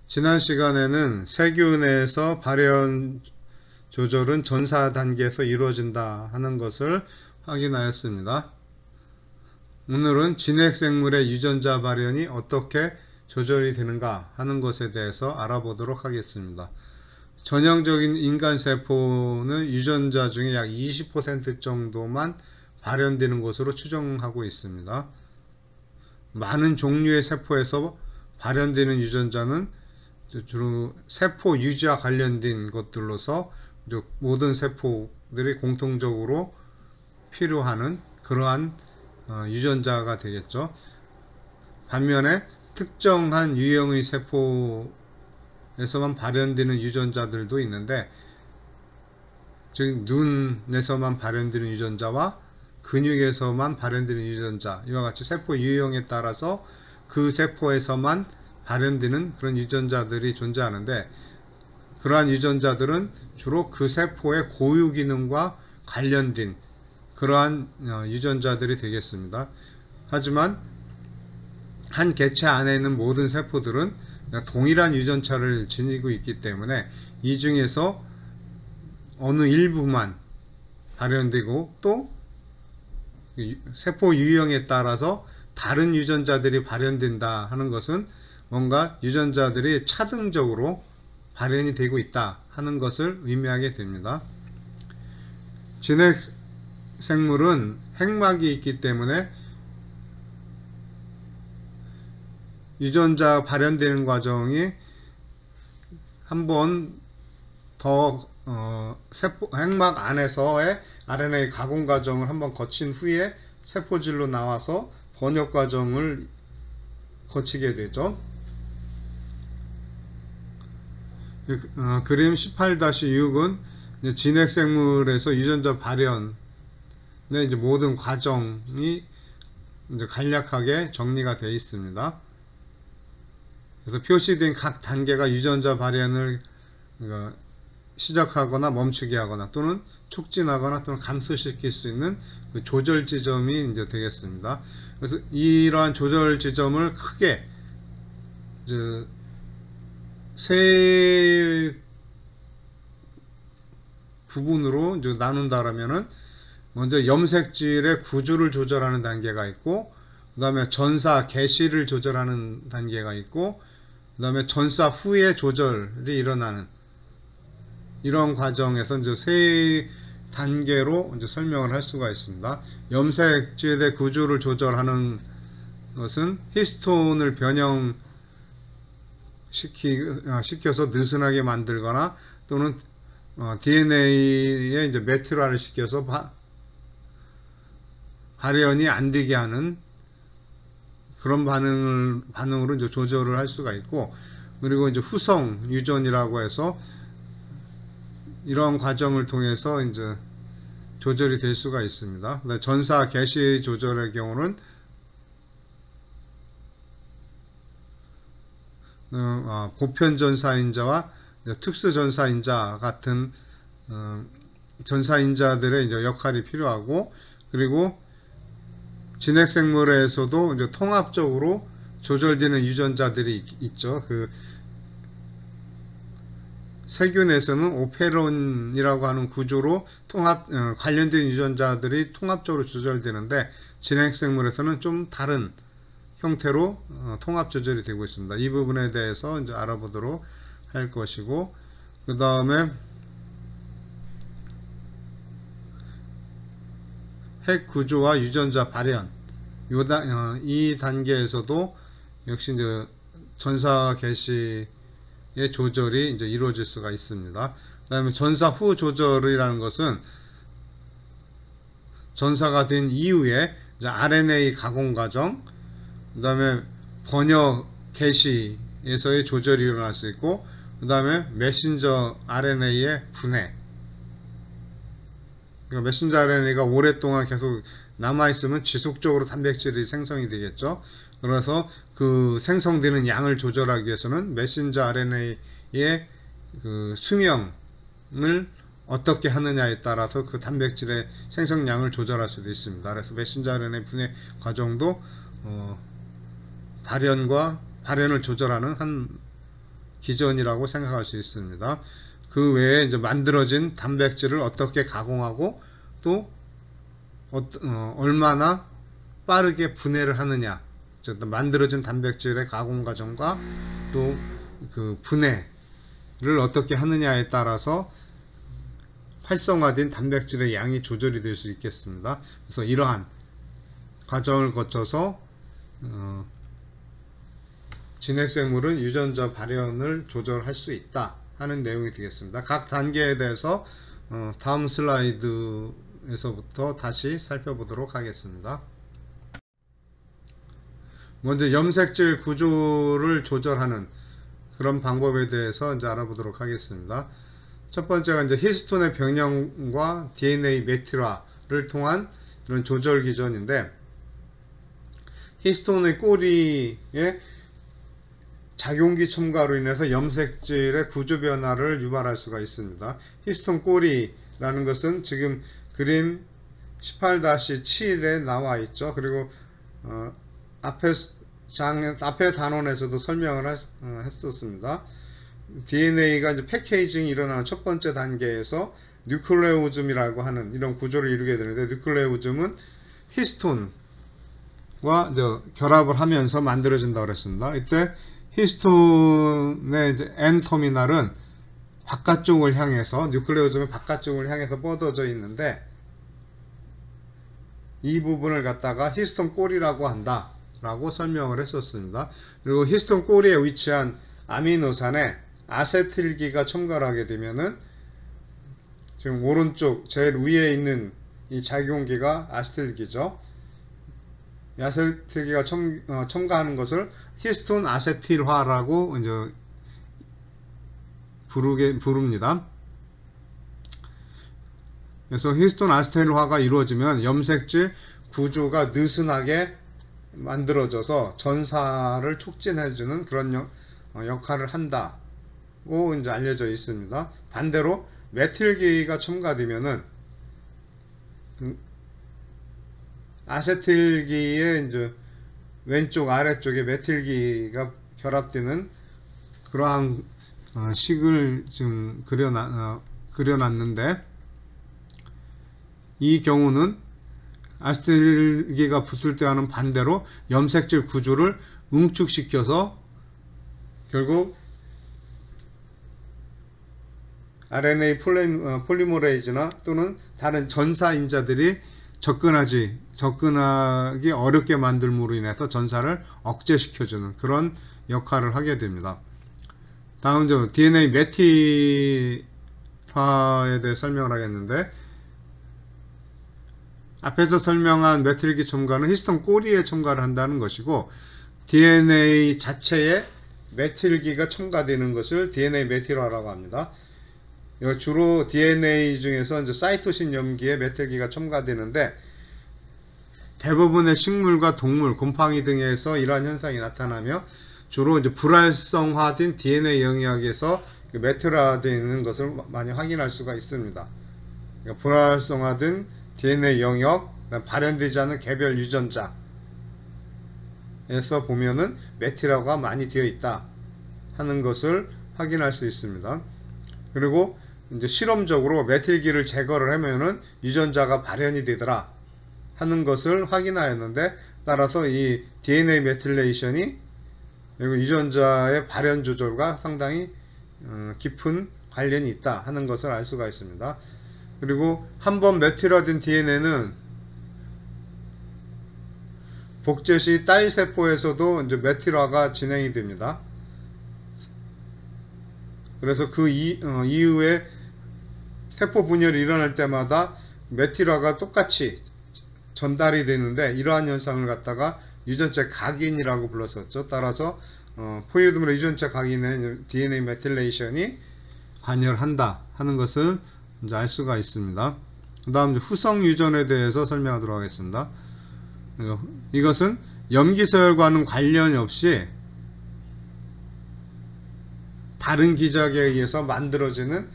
지난 시간에는 세균에서 발현 조절은 전사 단계에서 이루어진다 하는 것을 확인하였습니다. 오늘은 진핵생물의 유전자 발현이 어떻게 조절이 되는가 하는 것에 대해서 알아보도록 하겠습니다. 전형적인 인간세포는 유전자 중에 약 20% 정도만 발현되는 것으로 추정하고 있습니다. 많은 종류의 세포에서 발현되는 유전자는 주로 세포 유지와 관련된 것들로서 모든 세포들이 공통적으로 필요하는 그러한 유전자가 되겠죠. 반면에 특정한 유형의 세포에서만 발현되는 유전자들도 있는데, 즉 눈에서만 발현되는 유전자와 근육에서만 발현되는 유전자, 이와 같이 세포 유형에 따라서 그 세포에서만 발현되는 그런 유전자들이 존재하는데, 그러한 유전자들은 주로 그 세포의 고유 기능과 관련된 그러한 유전자들이 되겠습니다. 하지만 한 개체 안에 있는 모든 세포들은 동일한 유전자를 지니고 있기 때문에 이 중에서 어느 일부만 발현되고 또 세포 유형에 따라서 다른 유전자들이 발현된다 하는 것은 뭔가 유전자들이 차등적으로 발현이 되고 있다 하는 것을 의미하게 됩니다. 진핵생물은 핵막이 있기 때문에 유전자 발현되는 과정이 한 번 더 핵막 안에서의 RNA 가공 과정을 한번 거친 후에 세포질로 나와서 번역 과정을 거치게 되죠. 그림 18-6은 진핵생물에서 유전자 발현의 모든 과정이 간략하게 정리가 되어 있습니다. 그래서 표시된 각 단계가 유전자 발현을 시작하거나 멈추게 하거나 또는 촉진하거나 또는 감소시킬 수 있는 그 조절 지점이 되겠습니다. 그래서 이러한 조절 지점을 크게 세 부분으로 나눈다라면은, 먼저 염색질의 구조를 조절하는 단계가 있고, 그 다음에 전사 개시를 조절하는 단계가 있고, 그 다음에 전사 후에 조절이 일어나는 이런 과정에서 세 단계로 설명을 할 수가 있습니다. 염색질의 구조를 조절하는 것은 히스톤을 시켜서 느슨하게 만들거나 또는 DNA에 메트라를 시켜서 발현이 안 되게 하는 그런 반응으로 조절을 할 수가 있고, 그리고 후성 유전이라고 해서 이러한 과정을 통해서 조절이 될 수가 있습니다. 전사 개시 조절의 경우는 보편전사인자와 특수전사인자 같은 전사인자들의 역할이 필요하고, 그리고 진핵생물에서도 통합적으로 조절되는 유전자들이 있죠. 세균에서는 오페론이라고 하는 구조로 관련된 유전자들이 통합적으로 조절되는데, 진핵생물에서는 좀 다른 형태로 통합 조절이 되고 있습니다. 이 부분에 대해서 알아보도록 할 것이고, 그 다음에 핵 구조와 유전자 발현, 이 단계에서도 역시 전사 개시의 조절이 이루어질 수가 있습니다. 그 다음에 전사 후 조절이라는 것은 전사가 된 이후에 RNA 가공 과정, 그 다음에 번역 개시에서의 조절이 일어날 수 있고, 그 다음에 메신저 RNA의 분해, 그러니까 메신저 RNA가 오랫동안 계속 남아있으면 지속적으로 단백질이 생성이 되겠죠. 그래서 그 생성되는 양을 조절하기 위해서는 메신저 RNA의 그 수명을 어떻게 하느냐에 따라서 그 단백질의 생성량을 조절할 수도 있습니다. 그래서 메신저 RNA 분해 과정도 발현을 조절하는 한 기전이라고 생각할 수 있습니다. 그 외에 이제 만들어진 단백질을 어떻게 가공하고 또 얼마나 빠르게 분해를 하느냐, 만들어진 단백질의 가공 과정과 또 그 분해를 어떻게 하느냐에 따라서 활성화된 단백질의 양이 조절이 될 수 있겠습니다. 그래서 이러한 과정을 거쳐서 진핵생물은 유전자 발현을 조절할 수 있다 하는 내용이 되겠습니다. 각 단계에 대해서 다음 슬라이드에서부터 다시 살펴보도록 하겠습니다. 먼저 염색질 구조를 조절하는 그런 방법에 대해서 이제 알아보도록 하겠습니다. 첫 번째가 이제 히스톤의 변형과 DNA 메티라를 통한 이런 조절 기전인데, 히스톤의 꼬리에 작용기 첨가로 인해서 염색질의 구조 변화를 유발할 수가 있습니다. 히스톤 꼬리라는 것은 지금 그림 18-7에 나와 있죠. 그리고 앞에 단원에서도 설명을 했었습니다. DNA가 이제 패키징이 일어나는 첫 번째 단계에서 뉴클레오즘이라고 하는 이런 구조를 이루게 되는데, 뉴클레오즘은 히스톤과 이제 결합을 하면서 만들어진다고 그랬습니다. 이때 히스톤의 이제 N 터미널은 바깥쪽을 향해서, 뉴클레오즘의 바깥쪽을 향해서 뻗어져 있는데, 이 부분을 갖다가 히스톤 꼬리라고 한다 라고 설명을 했었습니다. 그리고 히스톤 꼬리에 위치한 아미노산에 아세틸기가 첨가를 하게 되면은, 지금 오른쪽 제일 위에 있는 이 작용기가 아세틸기죠. 이 아세틸기가 첨가하는 것을 히스톤 아세틸화라고 이제 부릅니다. 그래서 히스톤 아세틸화가 이루어지면 염색질 구조가 느슨하게 만들어져서 전사를 촉진해주는 그런 역할을 한다고 이제 알려져 있습니다. 반대로 메틸기가 첨가되면은 아세틸기의 이제 왼쪽 아래쪽에 메틸기가 결합되는 그러한 식을 지금 그려놨는데, 이 경우는 아세틸기가 붙을 때와는 반대로 염색질 구조를 응축시켜서 결국 RNA 폴리머레이즈나 또는 다른 전사인자들이 접근하기 어렵게 만들므로 인해서 전사를 억제시켜주는 그런 역할을 하게 됩니다. 다음 점 DNA 메틸화에 대해 설명을 하겠는데, 앞에서 설명한 메틸기 첨가는 히스톤 꼬리에 첨가를 한다는 것이고, DNA 자체에 메틸기가 첨가되는 것을 DNA 메틸화라고 합니다. 주로 DNA 중에서 이제 사이토신 염기에 메틸기가 첨가되는데, 대부분의 식물과 동물, 곰팡이 등에서 이러한 현상이 나타나며 주로 이제 불활성화된 DNA 영역에서 메틸화되는 것을 많이 확인할 수가 있습니다. 그러니까 불활성화된 DNA 영역, 발현되지 않은 개별 유전자에서 보면은 메틸화가 많이 되어 있다 하는 것을 확인할 수 있습니다. 그리고 이제 실험적으로 메틸기를 제거를 하면은 유전자가 발현이 되더라 하는 것을 확인하였는데, 따라서 이 DNA 메틸레이션이 유전자의 발현 조절과 상당히 깊은 관련이 있다 하는 것을 알 수가 있습니다. 그리고 한번 메틸화된 DNA는 복제 시 딸 세포에서도 이제 메틸화가 진행이 됩니다. 그래서 그 이후에 세포 분열이 일어날 때마다 메틸화가 똑같이 전달이 되는데, 이러한 현상을 갖다가 유전자 각인이라고 불렀었죠. 따라서 포유류의 유전자 각인에 DNA 메틸레이션이 관여한다 하는 것을 이제 알 수가 있습니다. 그 다음 후성 유전에 대해서 설명하도록 하겠습니다. 이것은 염기서열과는 관련이 없이 다른 기작에 의해서 만들어지는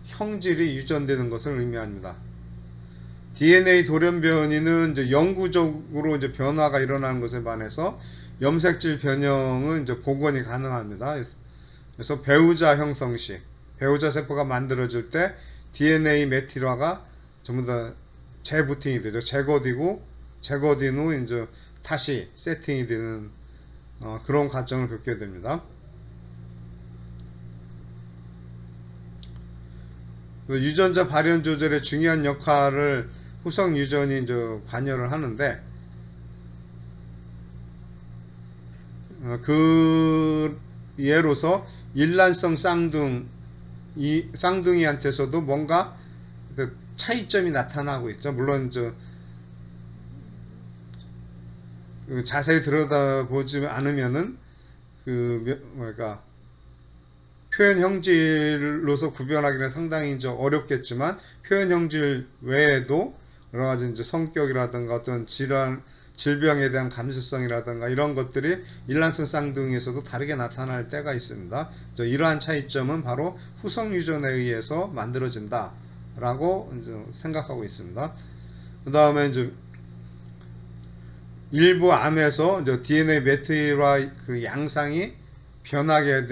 형질이 유전되는 것을 의미합니다. DNA 돌연 변이는 이제 영구적으로 이제 변화가 일어나는 것에 반해서 염색질 변형은 이제 복원이 가능합니다. 그래서 배우자 형성 시 배우자 세포가 만들어질 때 DNA 메틸화가 전부 다 재부팅이 되죠. 제거된 후 이제 다시 세팅이 되는 그런 과정을 겪게 됩니다. 유전자 발현 조절에 중요한 역할을 후성 유전이 이제 관여를 하는데, 그 예로서 일란성 쌍둥이한테서도 뭔가 차이점이 나타나고 있죠. 물론 자세히 들여다보지 않으면은 뭐랄까 표현 형질로서 구별하기는 상당히 어렵겠지만, 표현 형질 외에도 여러 가지 성격이라든가 어떤 질병에 대한 감수성이라든가 이런 것들이 일란성 쌍둥이에서도 다르게 나타날 때가 있습니다. 이러한 차이점은 바로 후성 유전에 의해서 만들어진다 라고 생각하고 있습니다. 그 다음에 일부 암에서 DNA 메틸화 그 양상이 변하게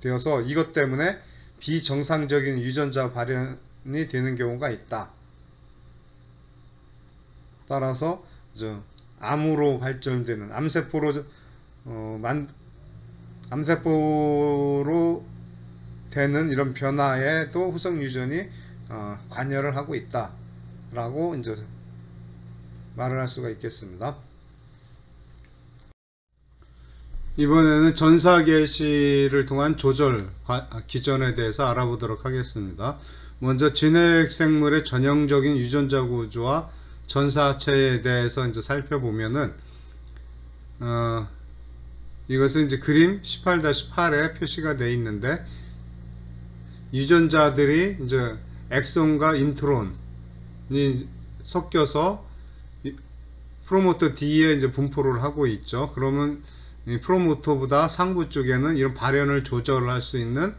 되어서 이것 때문에 비정상적인 유전자 발현이 되는 경우가 있다. 따라서 암으로 발전되는 암세포로 되는 이런 변화에도 후성 유전이 관여를 하고 있다 라고 말을 할 수가 있겠습니다. 이번에는 전사 개시를 통한 조절 기전에 대해서 알아보도록 하겠습니다. 먼저 진핵생물의 전형적인 유전자 구조와 전사체에 대해서 살펴보면은 이것은 그림 18-8에 표시가 되어 있는데, 유전자들이 엑손과 인트론이 섞여서 프로모터 D에 분포를 하고 있죠. 그러면 이 프로모터보다 상부 쪽에는 이런 발현을 조절할 수 있는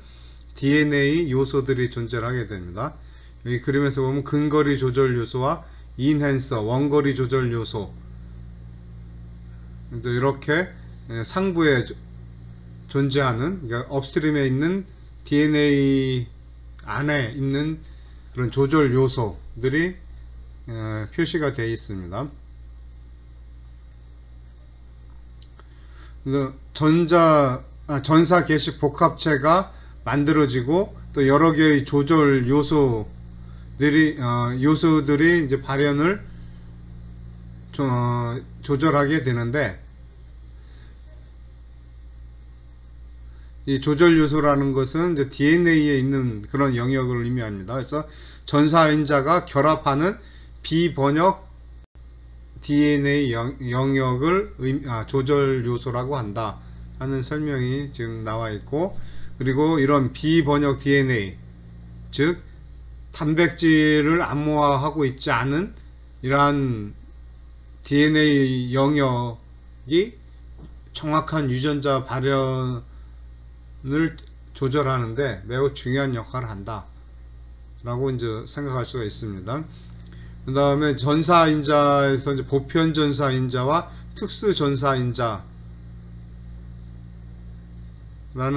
DNA 요소들이 존재하게 됩니다. 여기 그림에서 보면 근거리 조절 요소와 인핸서, 원거리 조절 요소, 이렇게 상부에 존재하는, 그러니까 업스트림에 있는 DNA 안에 있는 그런 조절 요소들이 표시가 되어 있습니다. 전사 개식 복합체가 만들어지고 또 여러 개의 조절 요소들이 발현을 조절하게 되는데, 이 조절 요소라는 것은 DNA에 있는 그런 영역을 의미합니다. 그래서 전사인자가 결합하는 비번역 DNA 영역을 조절 요소라고 한다 하는 설명이 지금 나와 있고, 그리고 이런 비번역 DNA, 즉 단백질을 암호화하고 있지 않은 이러한 DNA 영역이 정확한 유전자 발현을 조절하는데 매우 중요한 역할을 한다 라고 생각할 수가 있습니다. 그 다음에 전사인자에서 보편 전사인자와 특수 전사인자라는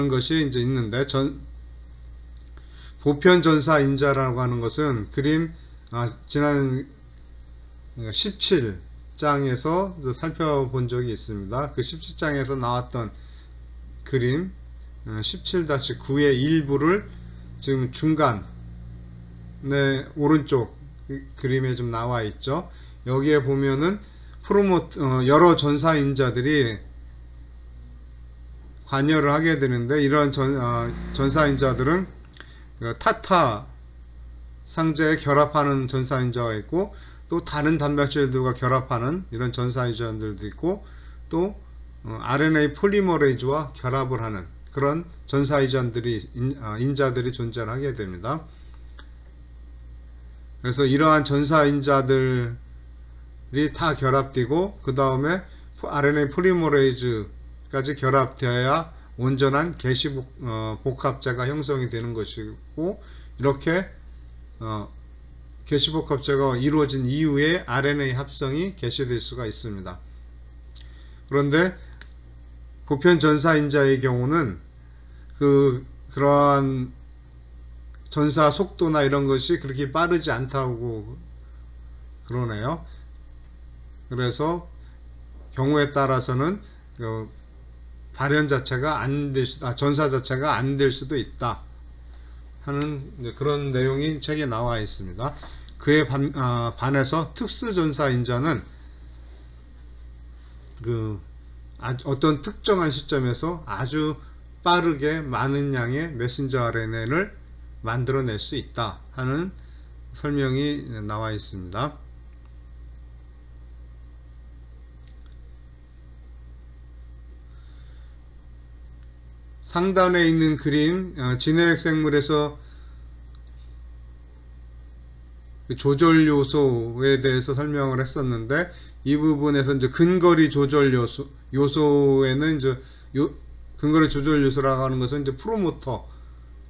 것이 있는데, 보편 전사인자라고 하는 것은 그림 지난 17장에서 살펴본 적이 있습니다. 그 17장에서 나왔던 그림 17-9의 일부를 지금 중간에 오른쪽 그림에 좀 나와 있죠. 여기에 보면은 여러 전사인자들이 관여를 하게 되는데, 이런 전사인자들은 타타 상자에 결합하는 전사인자가 있고, 또 다른 단백질들과 결합하는 이런 전사인자들도 있고, 또 RNA 폴리머레이즈와 결합을 하는 그런 인자들이 존재하게 됩니다. 그래서 이러한 전사인자들이 다 결합되고, 그 다음에 RNA 폴리머레이즈까지 결합되어야 온전한 개시 복합체가 형성이 되는 것이고, 이렇게 개시 복합체가 이루어진 이후에 RNA 합성이 개시될 수가 있습니다. 그런데 보편 전사인자의 경우는 그러한 전사 속도나 이런 것이 그렇게 빠르지 않다고 그러네요. 그래서 경우에 따라서는 발현 자체가 안 될 전사 자체가 안 될 수도 있다 하는 그런 내용이 책에 나와 있습니다. 그에 반해서 특수전사인자는 어떤 특정한 시점에서 아주 빠르게 많은 양의 메신저 RNA를 만들어낼 수 있다 하는 설명이 나와 있습니다. 상단에 있는 그림, 진해액 생물에서 조절 요소에 대해서 설명을 했었는데, 이 부분에서 이제 근거리 조절 요소에는 이제 근거리 조절 요소라고 하는 것은 이제 프로모터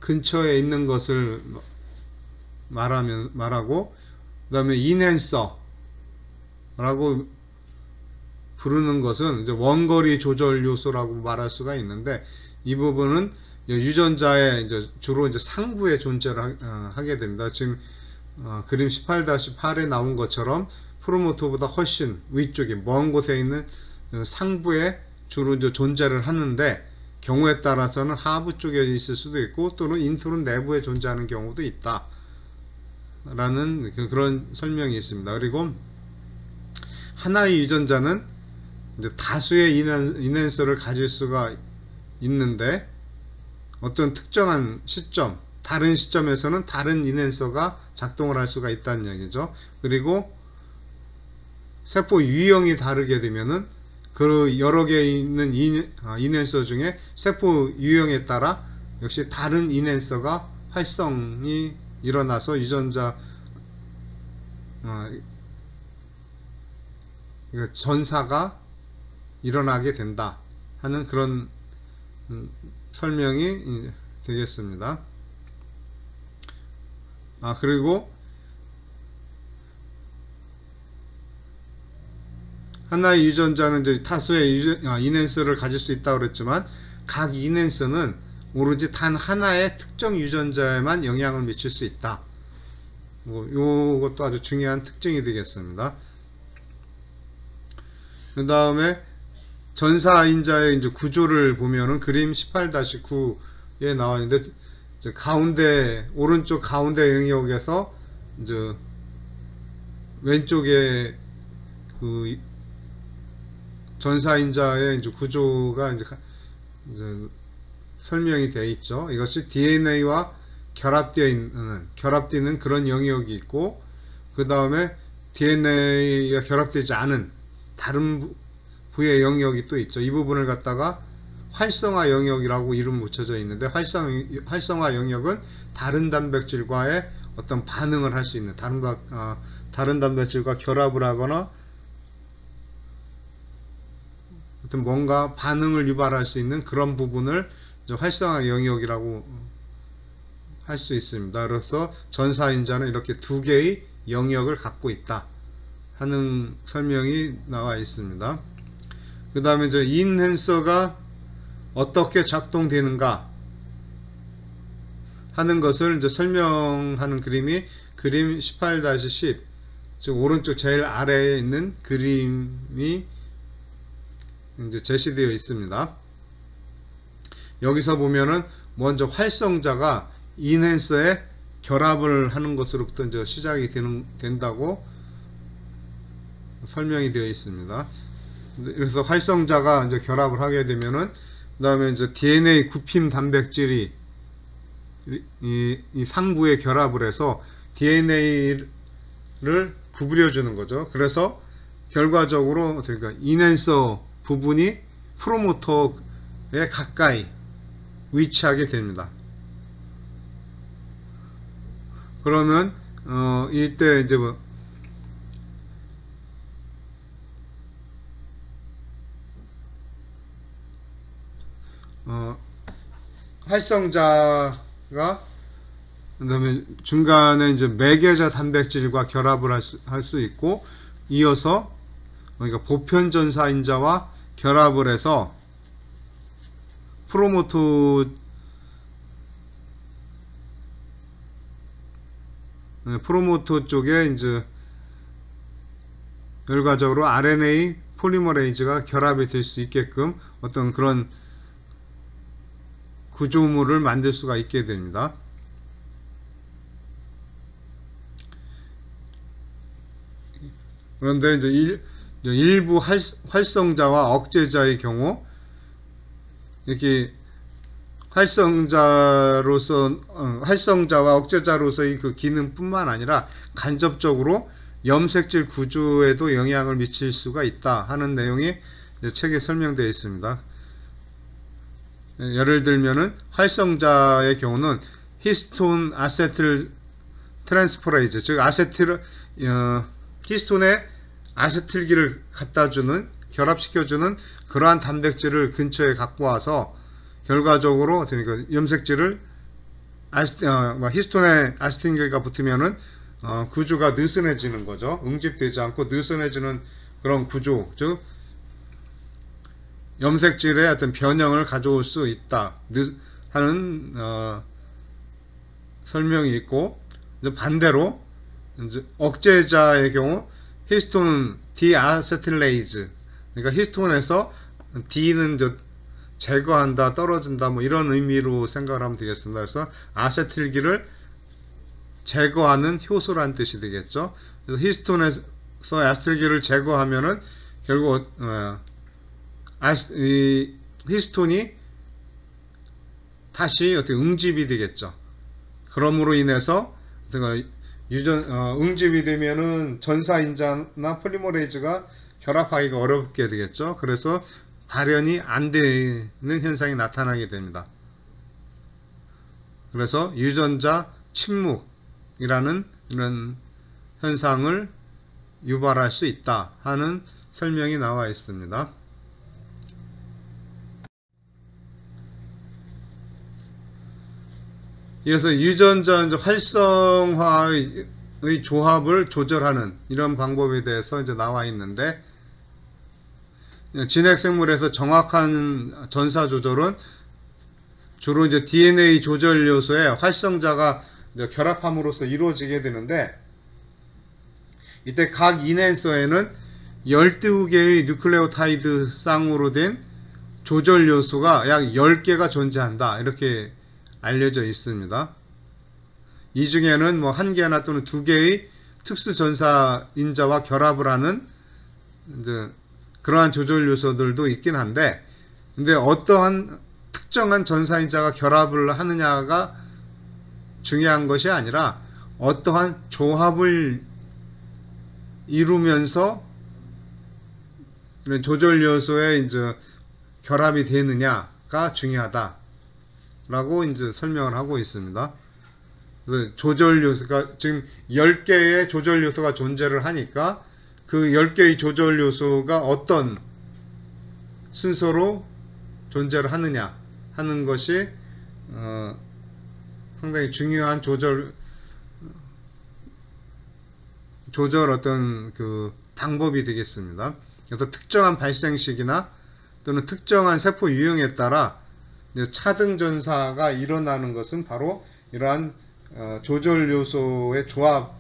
근처에 있는 것을 말하고, 그 다음에 인핸서라고 부르는 것은 이제 원거리 조절 요소라고 말할 수가 있는데, 이 부분은 유전자의 주로 상부에 존재를 하게 됩니다. 지금 그림 18-8에 나온 것처럼 프로모터보다 훨씬 위쪽에 먼 곳에 있는 상부에 주로 존재를 하는데, 경우에 따라서는 하부 쪽에 있을 수도 있고 또는 인트론 내부에 존재하는 경우도 있다 라는 그런 설명이 있습니다. 그리고 하나의 유전자는 다수의 인핸서를 가질 수가 있는데, 어떤 특정한 시점, 다른 시점에서는 다른 인핸서가 작동을 할 수가 있다는 얘기죠. 그리고 세포 유형이 다르게 되면은 그 여러 개 있는 인핸서 중에 세포 유형에 따라 역시 다른 인핸서가 활성이 일어나서 유전자 전사가 일어나게 된다 하는 그런 설명이 되겠습니다. 그리고 하나의 유전자는 이제 다수의 인핸서를 가질 수 있다고 그랬지만, 각 인핸서는 오로지 단 하나의 특정 유전자에만 영향을 미칠 수 있다. 요것도 아주 중요한 특징이 되겠습니다. 그 다음에 전사인자의 이제 구조를 보면은 그림 18-9에 나와 있는데, 오른쪽 가운데 영역에서 이제 왼쪽에 그 전사인자의 이제 구조가 이제 설명이 되어 있죠. 이것이 DNA와 결합되는 그런 영역이 있고, 그 다음에 DNA가 결합되지 않은 다른 부의 영역이 또 있죠. 이 부분을 갖다가 활성화 영역이라고 이름 붙여져 있는데, 활성화 영역은 다른 단백질과의 어떤 반응을 할 수 있는, 다른 단백질과 결합을 하거나 어떤 뭔가 반응을 유발할 수 있는 그런 부분을 활성화 영역이라고 할 수 있습니다. 그래서 전사인자는 이렇게 두 개의 영역을 갖고 있다 하는 설명이 나와 있습니다. 그 다음에 인핸서가 어떻게 작동되는가 하는 것을 설명하는 그림이 그림 18-10, 즉 오른쪽 제일 아래에 있는 그림이 제시되어 있습니다. 여기서 보면은 먼저 활성자가 인핸서에 결합을 하는 것으로부터 시작이 된다고 설명이 되어 있습니다. 그래서 활성자가 결합을 하게 되면은, 그 다음에 DNA 굽힘 단백질이 이 상부에 결합을 해서 DNA를 구부려주는 거죠. 그래서 결과적으로 인핸서 부분이 프로모터에 가까이 위치하게 됩니다. 그러면 이때 활성자가 그다음에 중간에 매개자 단백질과 결합을 할 수 있고, 이어서 그러니까 보편 전사인자와 결합을 해서 프로모터의 프로모터 쪽에 이제 결과적으로 RNA 폴리머레이즈가 결합이 될 수 있게끔 어떤 그런 구조물을 만들 수가 있게 됩니다. 그런데 이제 일부 활성자와 억제자의 경우 이렇게 활성자와 억제자로서의 그 기능뿐만 아니라 간접적으로 염색질 구조에도 영향을 미칠 수가 있다 하는 내용이 책에 설명되어 있습니다. 예를 들면은 활성자의 경우는 히스톤 아세틸 트랜스퍼레이즈, 즉 히스톤에 아세틸기를 갖다주는, 결합시켜주는 그러한 단백질을 근처에 갖고 와서 결과적으로 그러니까 염색질을 히스톤에 아세틸기가 붙으면은 구조가 느슨해지는 거죠. 응집되지 않고 느슨해지는 그런 구조, 즉 염색질의 어떤 변형을 가져올 수 있다 하는 설명이 있고, 반대로 이제 억제자의 경우 히스톤 디아세틸레이즈, 그러니까 히스톤에서 D는 제거한다, 떨어진다, 뭐 이런 의미로 생각을 하면 되겠습니다. 그래서 아세틸기를 제거하는 효소란 뜻이 되겠죠. 그래서 히스톤에서 아세틸기를 제거하면은 결국 히스톤이 다시 어떻게 응집이 되겠죠. 그러므로 인해서 응집이 되면은 전사인자나 폴리머레이즈가 결합하기가 어렵게 되겠죠. 그래서 발현이 안 되는 현상이 나타나게 됩니다. 그래서 유전자 침묵이라는 이런 현상을 유발할 수 있다 하는 설명이 나와 있습니다. 이어서 유전자 활성화의 조합을 조절하는 이런 방법에 대해서 이제 나와 있는데, 진핵생물에서 정확한 전사 조절은 주로 이제 DNA 조절 요소의 활성자가 이제 결합함으로써 이루어지게 되는데, 이때 각 인앤서에는 12개의 뉴클레오타이드 쌍으로 된 조절 요소가 약 10개가 존재한다, 이렇게 알려져 있습니다. 이 중에는 뭐 1개나 또는 2개의 특수 전사인자와 결합을 하는 이제 그러한 조절 요소들도 있긴 한데, 근데 어떠한 특정한 전사인자가 결합을 하느냐가 중요한 것이 아니라 어떠한 조합을 이루면서 이런 조절 요소에 이제 결합이 되느냐가 중요하다 라고 이제 설명을 하고 있습니다. 그래서 조절 요소가 지금 10개의 조절 요소가 존재를 하니까 그 10개의 조절 요소가 어떤 순서로 존재를 하느냐 하는 것이 상당히 중요한 조절 어떤 그 방법이 되겠습니다. 그래서 특정한 발생 시기나 또는 특정한 세포 유형에 따라 차등 전사가 일어나는 것은 바로 이러한 조절 요소의 조합이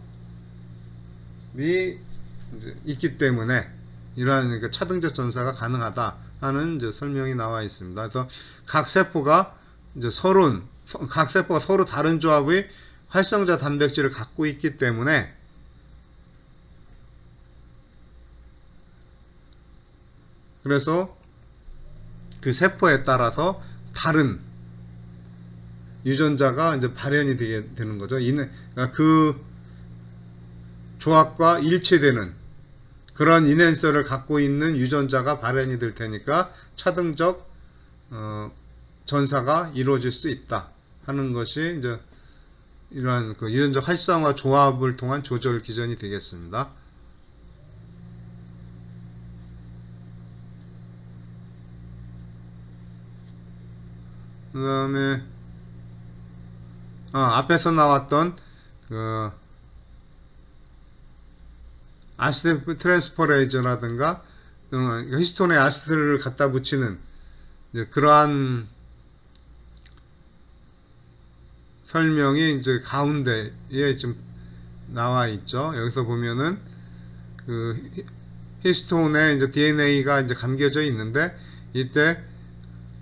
있기 때문에 이러한 차등적 전사가 가능하다 하는 이제 설명이 나와 있습니다. 그래서 각 세포가 서로 다른 조합의 활성자 단백질을 갖고 있기 때문에 그래서 그 세포에 따라서 다른 유전자가 이제 발현이 되게 되는 거죠. 그러니까 그 조합과 일치되는 그런 인앤서를 갖고 있는 유전자가 발현이 될 테니까 차등적 전사가 이루어질 수 있다 하는 것이 이제 이러한 그 유전자 활성화 조합을 통한 조절 기전이 되겠습니다. 그 다음에 앞에서 나왔던 그 아세틸 트랜스퍼레이즈라든가 또는 히스톤에 아세틸을 갖다 붙이는 그러한 설명이 이제 가운데에 지금 나와 있죠. 여기서 보면은 그 히스톤에 이제 DNA가 이제 감겨져 있는데, 이때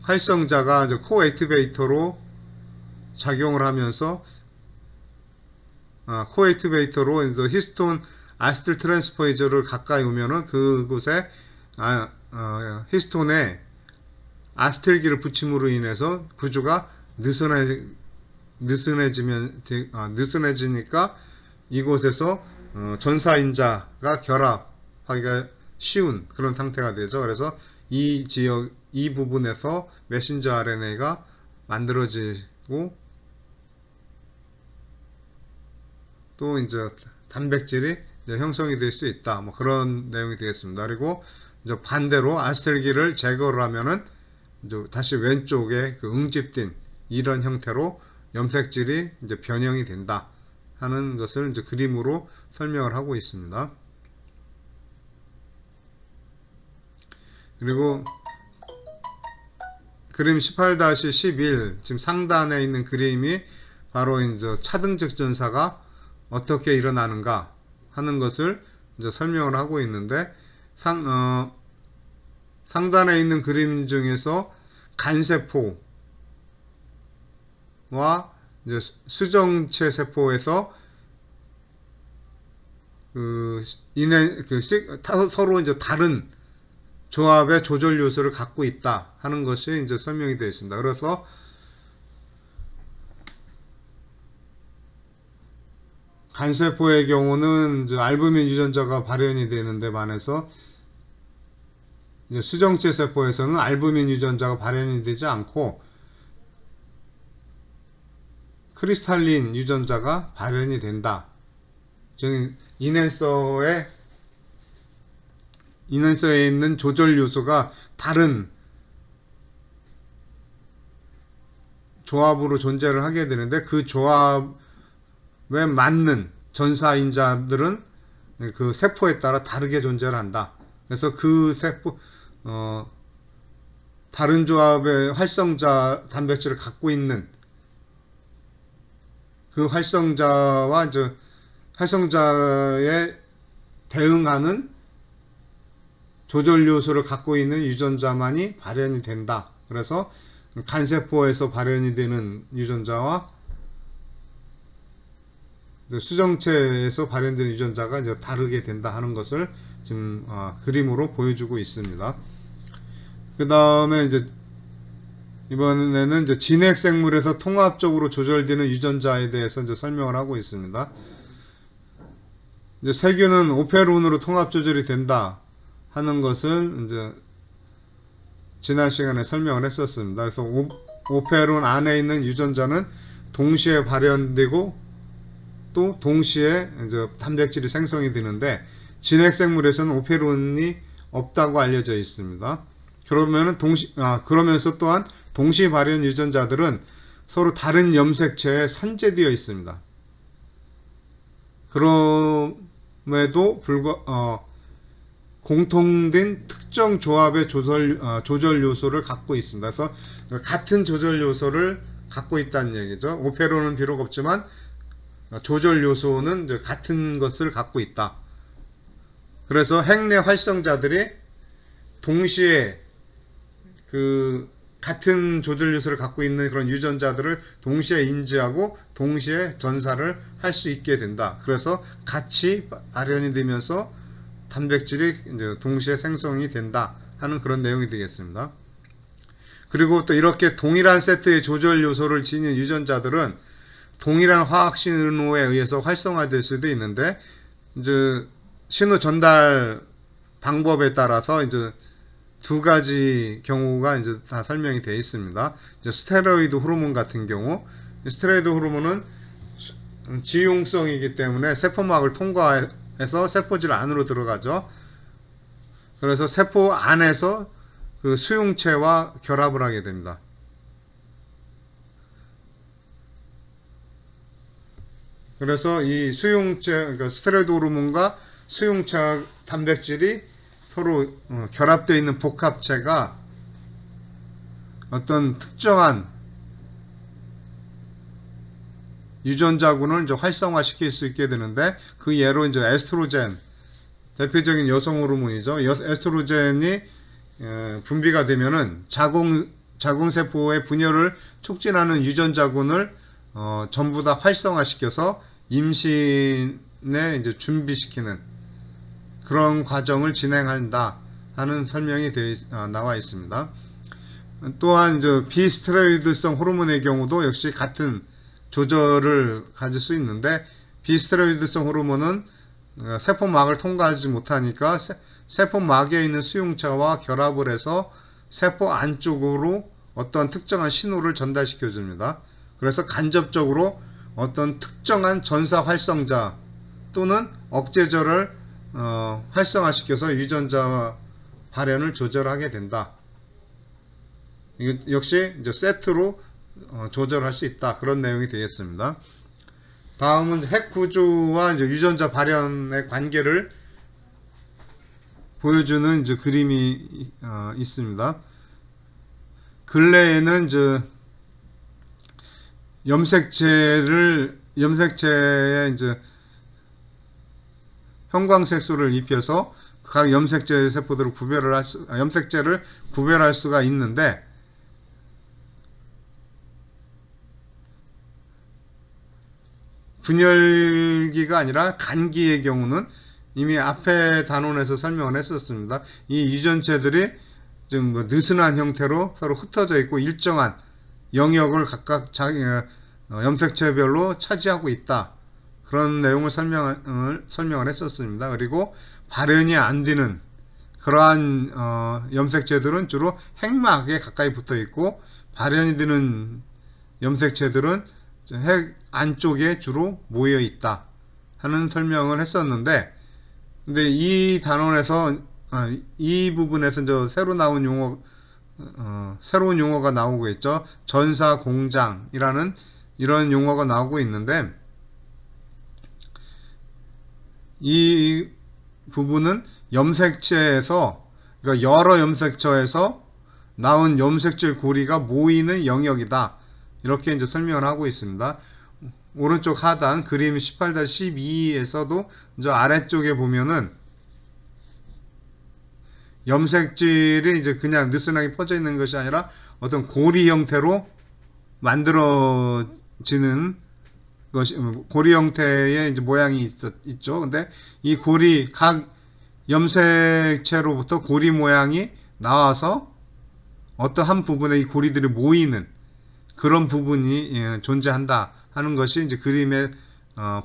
활성자가 이제 코액티베이터로 작용을 하면서 코액티베이터로 이제 히스톤 아세틸 트랜스포이저를 가까이 오면은 그곳에 히스톤에 아세틸기를 붙임으로 인해서 구조가 느슨해지니까 이곳에서 전사인자가 결합하기가 쉬운 그런 상태가 되죠. 그래서 이 부분에서 메신저 RNA가 만들어지고, 또 이제 단백질이 이제 형성이 될 수 있다. 뭐 그런 내용이 되겠습니다. 그리고 이제 반대로 아세틸기를 제거를 하면은 이제 다시 왼쪽에 그 응집된 이런 형태로 염색질이 이제 변형이 된다 하는 것을 이제 그림으로 설명을 하고 있습니다. 그리고 그림 18-11 지금 상단에 있는 그림이 바로 이제 차등적 전사가 어떻게 일어나는가 하는 것을 이제 설명을 하고 있는데, 상단에 있는 그림 중에서 간세포와 이제 수정체 세포에서 서로 이제 다른 조합의 조절 요소를 갖고 있다 하는 것이 이제 설명이 되어 있습니다. 그래서 간세포의 경우는 이제 알부민 유전자가 발현이 되는데 반해서 이제 수정체 세포에서는 알부민 유전자가 발현이 되지 않고 크리스탈린 유전자가 발현이 된다. 즉 인앤서에 있는 조절 요소가 다른 조합으로 존재를 하게 되는데, 그 조합에 맞는 전사인자들은 그 세포에 따라 다르게 존재를 한다. 그래서 그 세포 다른 조합의 활성자 단백질을 갖고 있는 그 활성자와 이제 활성자에 대응하는 조절 요소를 갖고 있는 유전자만이 발현이 된다. 그래서 간세포에서 발현이 되는 유전자와 수정체에서 발현되는 유전자가 이제 다르게 된다 하는 것을 지금 그림으로 보여주고 있습니다. 그 다음에 이제 이번에는 이제 진핵 생물에서 통합적으로 조절되는 유전자에 대해서 이제 설명을 하고 있습니다. 이제 세균은 오페론으로 통합 조절이 된다 하는 것은 이제 지난 시간에 설명을 했었습니다. 그래서 오페론 안에 있는 유전자는 동시에 발현되고 또 동시에 이제 단백질이 생성이 되는데, 진핵 생물에서는 오페론이 없다고 알려져 있습니다. 그러면서 또한 동시 발현 유전자들은 서로 다른 염색체에 산재되어 있습니다. 그럼에도 공통된 특정 조합의 조절 요소를 갖고 있습니다. 그래서 같은 조절 요소를 갖고 있다는 얘기죠. 오페론은 비록 없지만 조절 요소는 이제 같은 것을 갖고 있다. 그래서 핵내 활성자들이 동시에 그 같은 조절 요소를 갖고 있는 그런 유전자들을 동시에 인지하고 동시에 전사를 할 수 있게 된다. 그래서 같이 발현이 되면서 단백질이 이제 동시에 생성이 된다 하는 그런 내용이 되겠습니다. 그리고 또 이렇게 동일한 세트의 조절 요소를 지닌 유전자들은 동일한 화학 신호에 의해서 활성화될 수도 있는데, 이제 신호 전달 방법에 따라서 이제 두 가지 경우가 이제 다 설명이 되어 있습니다. 이제 스테로이드 호르몬 같은 경우, 스테로이드 호르몬은 지용성이기 때문에 세포막을 통과해서 세포질 안으로 들어가죠. 그래서 세포 안에서 그 수용체와 결합을 하게 됩니다. 그래서 이 수용체, 그러니까 스테로이드 호르몬과 수용체 단백질이 서로 결합되어 있는 복합체가 어떤 특정한 유전자군을 이제 활성화시킬 수 있게 되는데, 그 예로 이제 에스트로겐, 대표적인 여성 호르몬이죠. 에스트로겐이 분비가 되면은 자궁세포의 분열을 촉진하는 유전자군을 전부 다 활성화시켜서 임신에 이제 준비시키는 그런 과정을 진행한다 하는 설명이 나와 있습니다. 또한 비스테로이드성 호르몬의 경우도 역시 같은 조절을 가질 수 있는데, 비스테로이드성 호르몬은 세포막을 통과하지 못하니까 세포막에 있는 수용체와 결합을 해서 세포 안쪽으로 어떤 특정한 신호를 전달시켜 줍니다. 그래서 간접적으로 어떤 특정한 전사 활성자 또는 억제절을 활성화시켜서 유전자 발현을 조절하게 된다. 역시 이제 세트로 조절할 수 있다, 그런 내용이 되겠습니다. 다음은 핵 구조와 이제 유전자 발현의 관계를 보여주는 이제 그림이 있습니다. 근래에는 염색체에 이제 형광색소를 입혀서 각 염색체 세포들을 염색체를 구별할 수가 있는데, 분열기가 아니라 간기의 경우는 이미 앞에 단원에서 설명을 했었습니다. 이 유전체들이 좀 느슨한 형태로 서로 흩어져 있고 일정한 영역을 각각 자기 염색체별로 차지하고 있다, 그런 내용을 설명을 했었습니다. 그리고 발현이 안 되는 그러한 염색체들은 주로 핵막에 가까이 붙어 있고, 발현이 되는 염색체들은 핵 안쪽에 주로 모여 있다 하는 설명을 했었는데, 근데 이 단원에서 이 부분에서 새로 나온 새로운 용어가 나오고 있죠. 전사공장이라는 이런 용어가 나오고 있는데, 이 부분은 염색체에서, 그러니까 여러 염색체에서 나온 염색질 고리가 모이는 영역이다, 이렇게 이제 설명을 하고 있습니다. 오른쪽 하단 그림 18-12에서도 이제 아래쪽에 보면은 염색질이 이제 그냥 느슨하게 퍼져 있는 것이 아니라 어떤 고리 형태로 만들어지는 것이, 고리 형태의 이제 모양이 있죠. 근데 이 고리, 각 염색체로부터 고리 모양이 나와서 어떤 한 부분에 이 고리들이 모이는 그런 부분이 존재한다 하는 것이 이제 그림에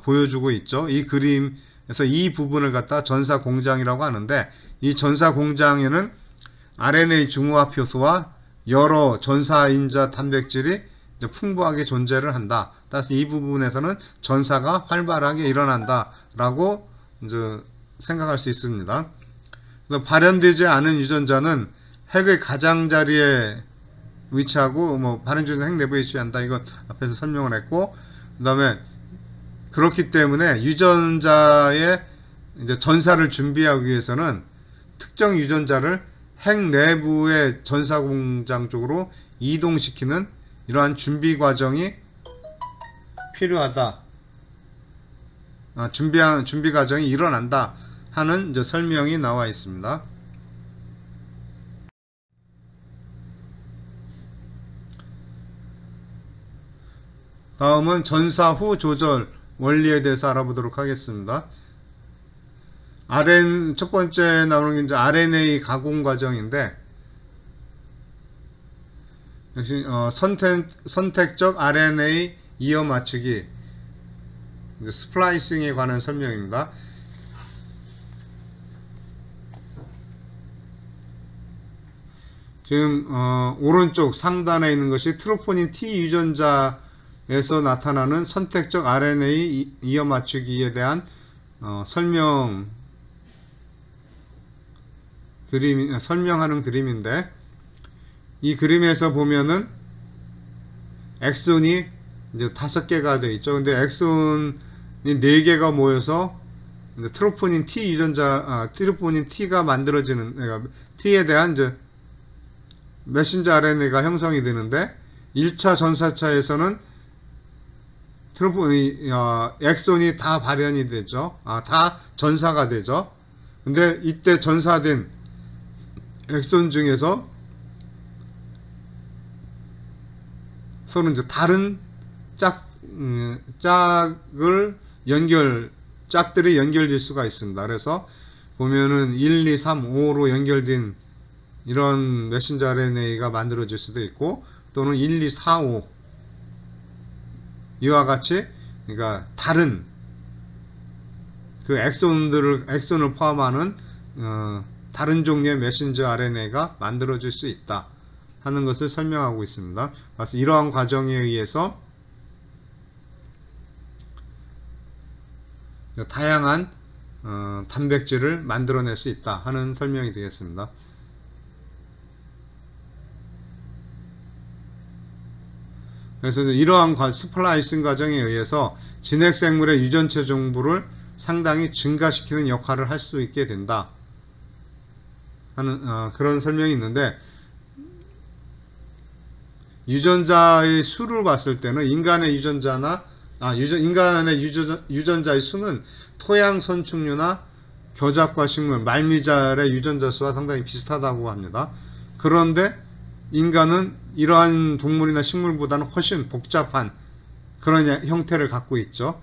보여주고 있죠. 이 그림에서 이 부분을 갖다 전사 공장이라고 하는데, 이 전사 공장에는 RNA 중후화 표소와 여러 전사인자 단백질이 이제 풍부하게 존재를 한다. 따라서 이 부분에서는 전사가 활발하게 일어난다라고 이제 생각할 수 있습니다. 그래서 발현되지 않은 유전자는 핵의 가장자리에 위치하고, 발현 중에서 핵 내부에 위치한다, 이건 앞에서 설명을 했고, 그 다음에 그렇기 때문에 유전자의 이제 전사를 준비하기 위해서는 특정 유전자를 핵 내부의 전사 공장 쪽으로 이동시키는 이러한 준비 과정이 필요하다. 준비 과정이 일어난다 하는 이제 설명이 나와 있습니다. 다음은 전사 후 조절 원리에 대해서 알아보도록 하겠습니다. 첫 번째 나오는 게 이제 RNA 가공 과정인데, 역시 선택적 RNA 이어 맞추기, 스플라이싱에 관한 설명입니다. 지금 오른쪽 상단에 있는 것이 트로포닌 T 유전자에서 나타나는 선택적 RNA 이어 맞추기에 대한 설명하는 그림인데, 이 그림에서 보면은 엑손이 이제 5개가 되어 있죠. 근데 엑손이 4개가 모여서 트로포닌 T 트로포닌 T가 만들어지는, 그러니까 T에 대한 이제 메신저 RNA가 형성이 되는데, 1차 전사차에서는 엑손이 다 발현이 되죠. 다 전사가 되죠. 근데 이때 전사된 엑손 중에서 서로 이제 다른 짝들이 연결될 수가 있습니다. 그래서 보면은 1, 2, 3, 5로 연결된 이런 메신저 RNA가 만들어질 수도 있고, 또는 1, 2, 4, 5 이와 같이, 그러니까 다른 그 엑손을 포함하는 다른 종류의 메신저 RNA가 만들어질 수 있다 하는 것을 설명하고 있습니다. 그래서 이러한 과정에 의해서 다양한 단백질을 만들어낼 수 있다 하는 설명이 되겠습니다. 그래서 이러한 스플라이싱 과정에 의해서 진핵생물의 유전체 정보를 상당히 증가시키는 역할을 할 수 있게 된다 하는 그런 설명이 있는데, 유전자의 수를 봤을 때는 인간의 유전자의 수는 토양 선충류나 겨작과 식물, 말미잘의 유전자 수와 상당히 비슷하다고 합니다. 그런데 인간은 이러한 동물이나 식물보다는 훨씬 복잡한 그런 형태를 갖고 있죠.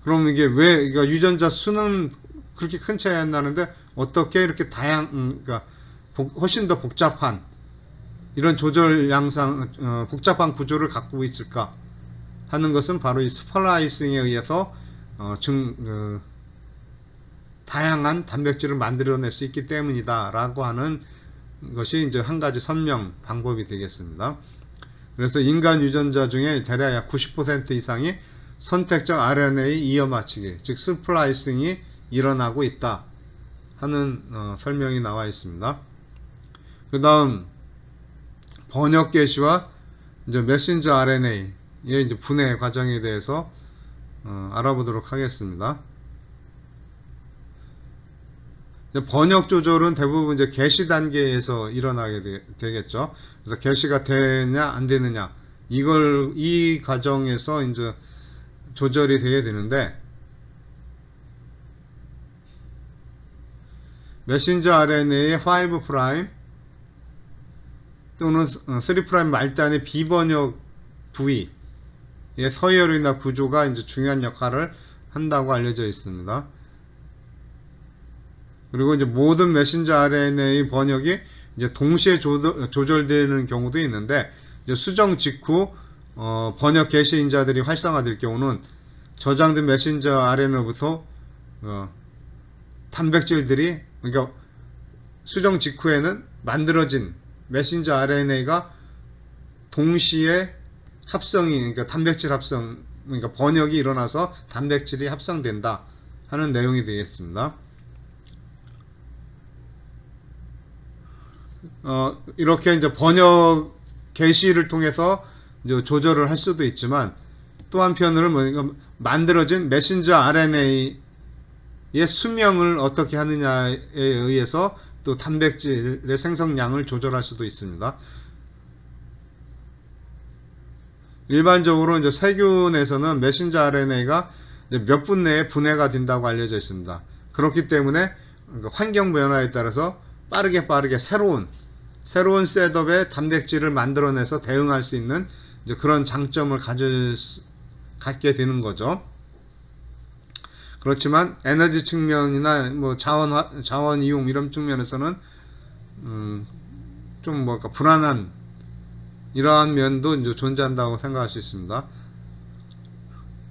그럼 이게 왜, 그러니까 유전자 수는 그렇게 큰 차이 안 나는데 어떻게 이렇게 그러니까 훨씬 더 복잡한 이런 조절 양상, 복잡한 구조를 갖고 있을까 하는 것은 바로 이 스플라이싱에 의해서 다양한 단백질을 만들어낼 수 있기 때문이다 라고 하는 것이 이제 한 가지 설명 방법이 되겠습니다. 그래서 인간 유전자 중에 대략 약 90% 이상이 선택적 RNA 이어 맞추기, 즉 스플라이싱이 일어나고 있다 하는 설명이 나와 있습니다. 그 다음 번역 게시와 이제 메신저 RNA의 이제 분해 과정에 대해서 알아보도록 하겠습니다. 번역 조절은 대부분 이제 게시 단계에서 일어나게 되겠죠. 그래서 게시가 되냐 안 되느냐, 이 과정에서 이제 조절이 되게 되는데, 메신저 RNA의 5' 또는 3' 말단의 비번역 부위의 서열이나 구조가 이제 중요한 역할을 한다고 알려져 있습니다. 그리고 이제 모든 메신저 RNA 번역이 이제 동시에 조절되는 경우도 있는데, 이제 수정 직후 번역 게시 인자들이 활성화될 경우는 저장된 메신저 RNA로부터 단백질들이, 그러니까 수정 직후에는 만들어진 메신저 RNA가 동시에 합성이, 그러니까 단백질 합성, 그러니까 번역이 일어나서 단백질이 합성된다 하는 내용이 되겠습니다. 이렇게 이제 번역 게시를 통해서 이제 조절을 할 수도 있지만, 또 한편으로는 만들어진 메신저 RNA의 수명을 어떻게 하느냐에 의해서 또 단백질의 생성량을 조절할 수도 있습니다. 일반적으로 이제 세균에서는 메신저 RNA가 몇 분 내에 분해가 된다고 알려져 있습니다. 그렇기 때문에 환경 변화에 따라서 빠르게 새로운 셋업의 단백질을 만들어내서 대응할 수 있는 이제 그런 장점을 갖게 되는 거죠. 그렇지만 에너지 측면이나 뭐 자원 이용 이런 측면에서는 좀 뭐랄까 불안한 이러한 면도 이제 존재한다고 생각할 수 있습니다.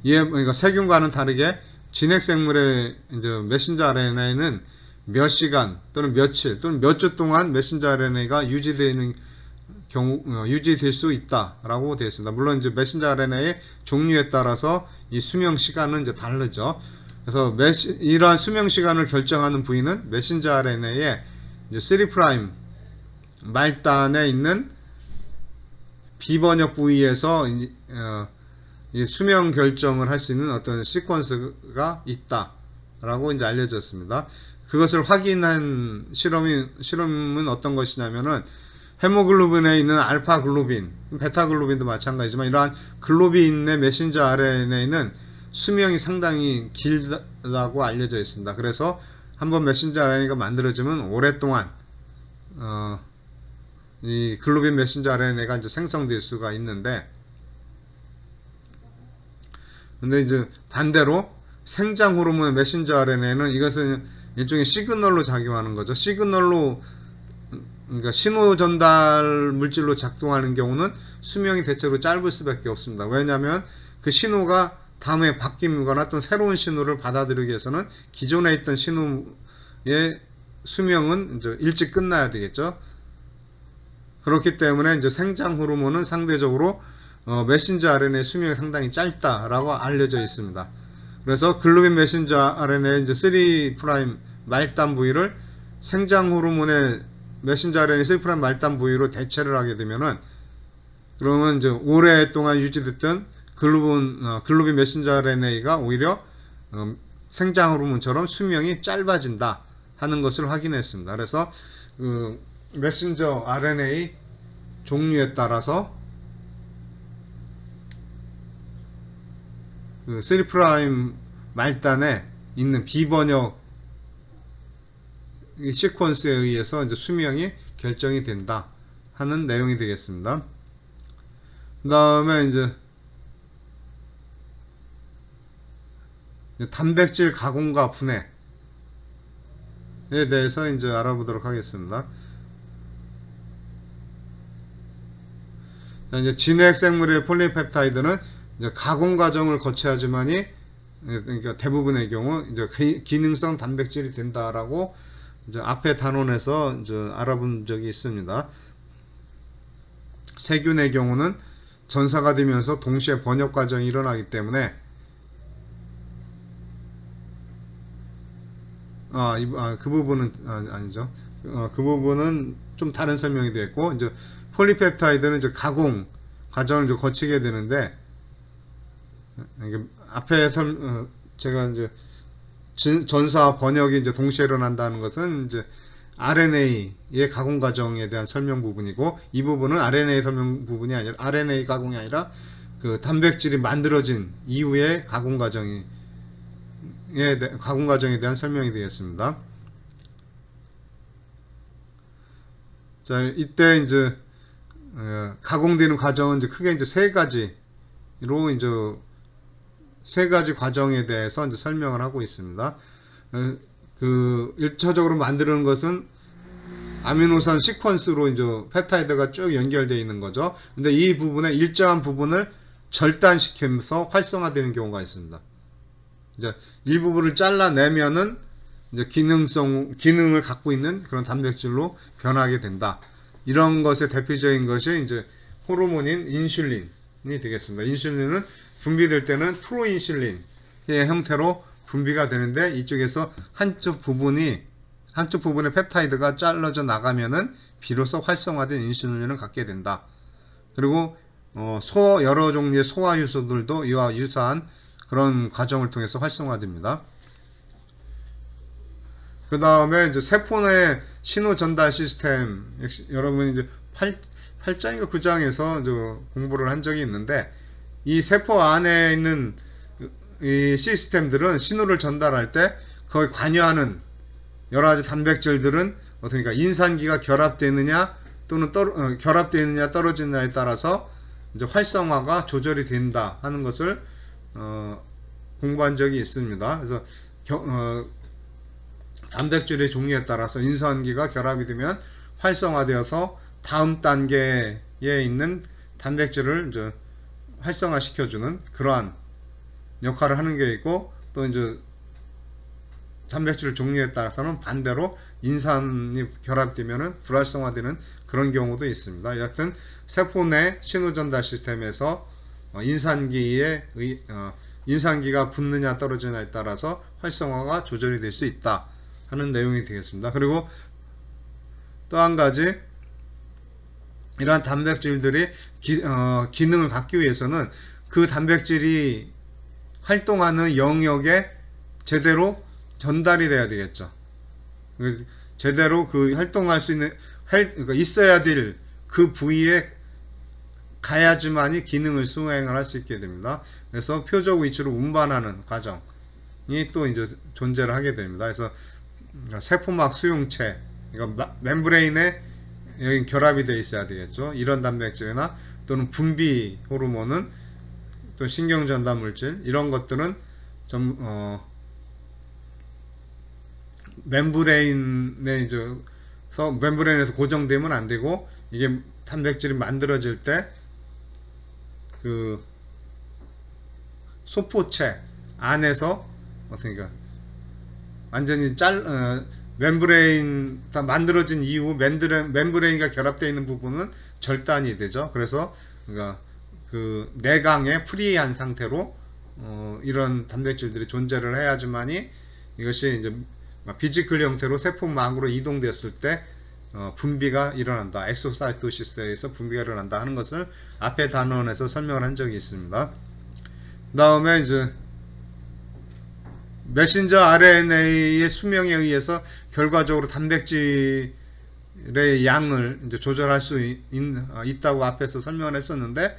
그러니까 세균과는 다르게 진핵생물의 이제 메신저 RNA는 몇 시간 또는 며칠 또는 몇 주 동안 메신저 RNA가 유지될 수 있다라고 되어 있습니다. 물론 이제 메신저 RNA의 종류에 따라서 이 수명 시간은 이제 다르죠. 그래서 이러한 수명 시간을 결정하는 부위는 메신저 RNA의 이제 3' 말단에 있는 비번역 부위에서 수명 결정을 할 수 있는 어떤 시퀀스가 있다라고 이제 알려졌습니다. 그것을 확인한 실험은 어떤 것이냐면은 헤모글로빈에 있는 알파 글로빈 베타글로빈도 마찬가지지만 이러한 글로빈의 메신저 RNA는 수명이 상당히 길다고 알려져 있습니다. 그래서 한번 메신저 RNA가 만들어지면 오랫동안 이 글로빈 메신저 RNA가 이제 생성될 수가 있는데, 근데 이제 반대로 생장 호르몬의 메신저 RNA는 이것은 일종의 시그널로 작용하는 거죠. 시그널로, 그러니까 신호 전달 물질로 작동하는 경우는 수명이 대체로 짧을 수밖에 없습니다. 왜냐하면 그 신호가 다음에 바뀌거나 또 새로운 신호를 받아들이기 위해서는 기존에 있던 신호의 수명은 이제 일찍 끝나야 되겠죠. 그렇기 때문에 이제 생장 호르몬은 상대적으로 메신저 RNA 수명이 상당히 짧다라고 알려져 있습니다. 그래서 글로빈 메신저 RNA 이제 3' 말단 부위를 생장 호르몬의 메신저 RNA 3' 말단 부위로 대체를 하게 되면은, 그러면 이제 오랫동안 유지됐던 글로빈 메신저 RNA가 오히려 생장 호르몬처럼 수명이 짧아진다 하는 것을 확인했습니다. 그래서 메신저 RNA 종류에 따라서 3' 말단에 있는 비번역 시퀀스에 의해서 이제 수명이 결정이 된다 하는 내용이 되겠습니다. 그 다음에 이제 단백질 가공과 분해에 대해서 이제 알아보도록 하겠습니다. 자, 이제 진핵 생물의 폴리펩타이드는 이제 가공 과정을 거쳐야지만이, 그러니까 대부분의 경우 이제 기능성 단백질이 된다라고 이제 앞에 단원에서 이제 알아본 적이 있습니다. 세균의 경우는 전사가 되면서 동시에 번역 과정이 일어나기 때문에 그 부분은 아니죠. 그 부분은 좀 다른 설명이 되었고, 이제 폴리펩타이드는 이제 가공 과정을 이제 거치게 되는데, 앞에 제가 이제 전사 번역이 이제 동시에 일어난다는 것은 이제 RNA의 가공 과정에 대한 설명 부분이고, 이 부분은 RNA 설명 부분이 아니라, RNA 가공이 아니라 그 단백질이 만들어진 이후의 가공 과정에 대한 설명이 되겠습니다. 자, 이때 이제 가공되는 과정은 이제 크게 이제 세 가지 과정에 대해서 이제 설명을 하고 있습니다. 그 1차적으로 만드는 것은 아미노산 시퀀스로 이제 펩타이드가 쭉 연결되어 있는 거죠. 근데 이 부분에 일정한 부분을 절단시키면서 활성화되는 경우가 있습니다. 이제 일부분을 잘라내면은 이제 기능을 갖고 있는 그런 단백질로 변하게 된다. 이런 것의 대표적인 것이 이제 호르몬인 인슐린이 되겠습니다. 인슐린은 분비될 때는 프로인슐린의 형태로 분비가 되는데, 이쪽에서 한쪽 부분의 펩타이드가 잘라져 나가면은 비로소 활성화된 인슐린을 갖게 된다. 그리고 여러 종류의 소화효소들도 이와 유사한 그런 과정을 통해서 활성화됩니다. 그 다음에 이제 세포 내 신호 전달 시스템, 여러분이 이제 8장인가 9장에서 이제 공부를 한 적이 있는데, 이 세포 안에 있는 이 시스템들은 신호를 전달할 때 거기 관여하는 여러 가지 단백질들은 어떻습니까? 인산기가 결합되느냐 또는 결합되느냐 떨어지느냐에 따라서 이제 활성화가 조절이 된다 하는 것을 공부한 적이 있습니다. 그래서 단백질의 종류에 따라서 인산기가 결합이 되면 활성화되어서 다음 단계에 있는 단백질을 이제 활성화시켜주는 그러한 역할을 하는 게 있고, 또 이제 단백질 종류에 따라서는 반대로 인산이 결합되면은 불활성화되는 그런 경우도 있습니다. 여하튼 세포 내 신호전달 시스템에서 인산기가 붙느냐 떨어지느냐에 따라서 활성화가 조절이 될 수 있다 하는 내용이 되겠습니다. 그리고 또 한 가지, 이러한 단백질들이 기능을 갖기 위해서는 그 단백질이 활동하는 영역에 제대로 전달이 돼야 되겠죠. 제대로 그 활동할 수 있는, 그러니까 있어야 될 그 부위에 가야지만이 기능을 수행을 할 수 있게 됩니다. 그래서 표적 위치로 운반하는 과정이 또 이제 존재를 하게 됩니다. 그래서 세포막 수용체, 그러니까 멤브레인에 여기 결합이 되어 있어야 되겠죠. 이런 단백질이나 또는 분비 호르몬은 또 신경전달 물질, 이런 것들은 좀 멤브레인에서 고정되면 안 되고, 이게 단백질이 만들어질 때 그 소포체 안에서 그러니까 완전히 멤브레인 다 만들어진 이후 멤브레인과 결합되어 있는 부분은 절단이 되죠. 그래서 그러니까 그 내강에 프리한 상태로 이런 단백질들이 존재를 해야지만이 이것이 이제 비지클 형태로 세포막으로 이동됐을 때 분비가 일어난다. 엑소사이토시스에서 분비가 일어난다 하는 것을 앞에 단원에서 설명을 한 적이 있습니다. 그 다음에 이제 메신저 RNA의 수명에 의해서 결과적으로 단백질의 양을 이제 조절할 수 있다고 앞에서 설명을 했었는데,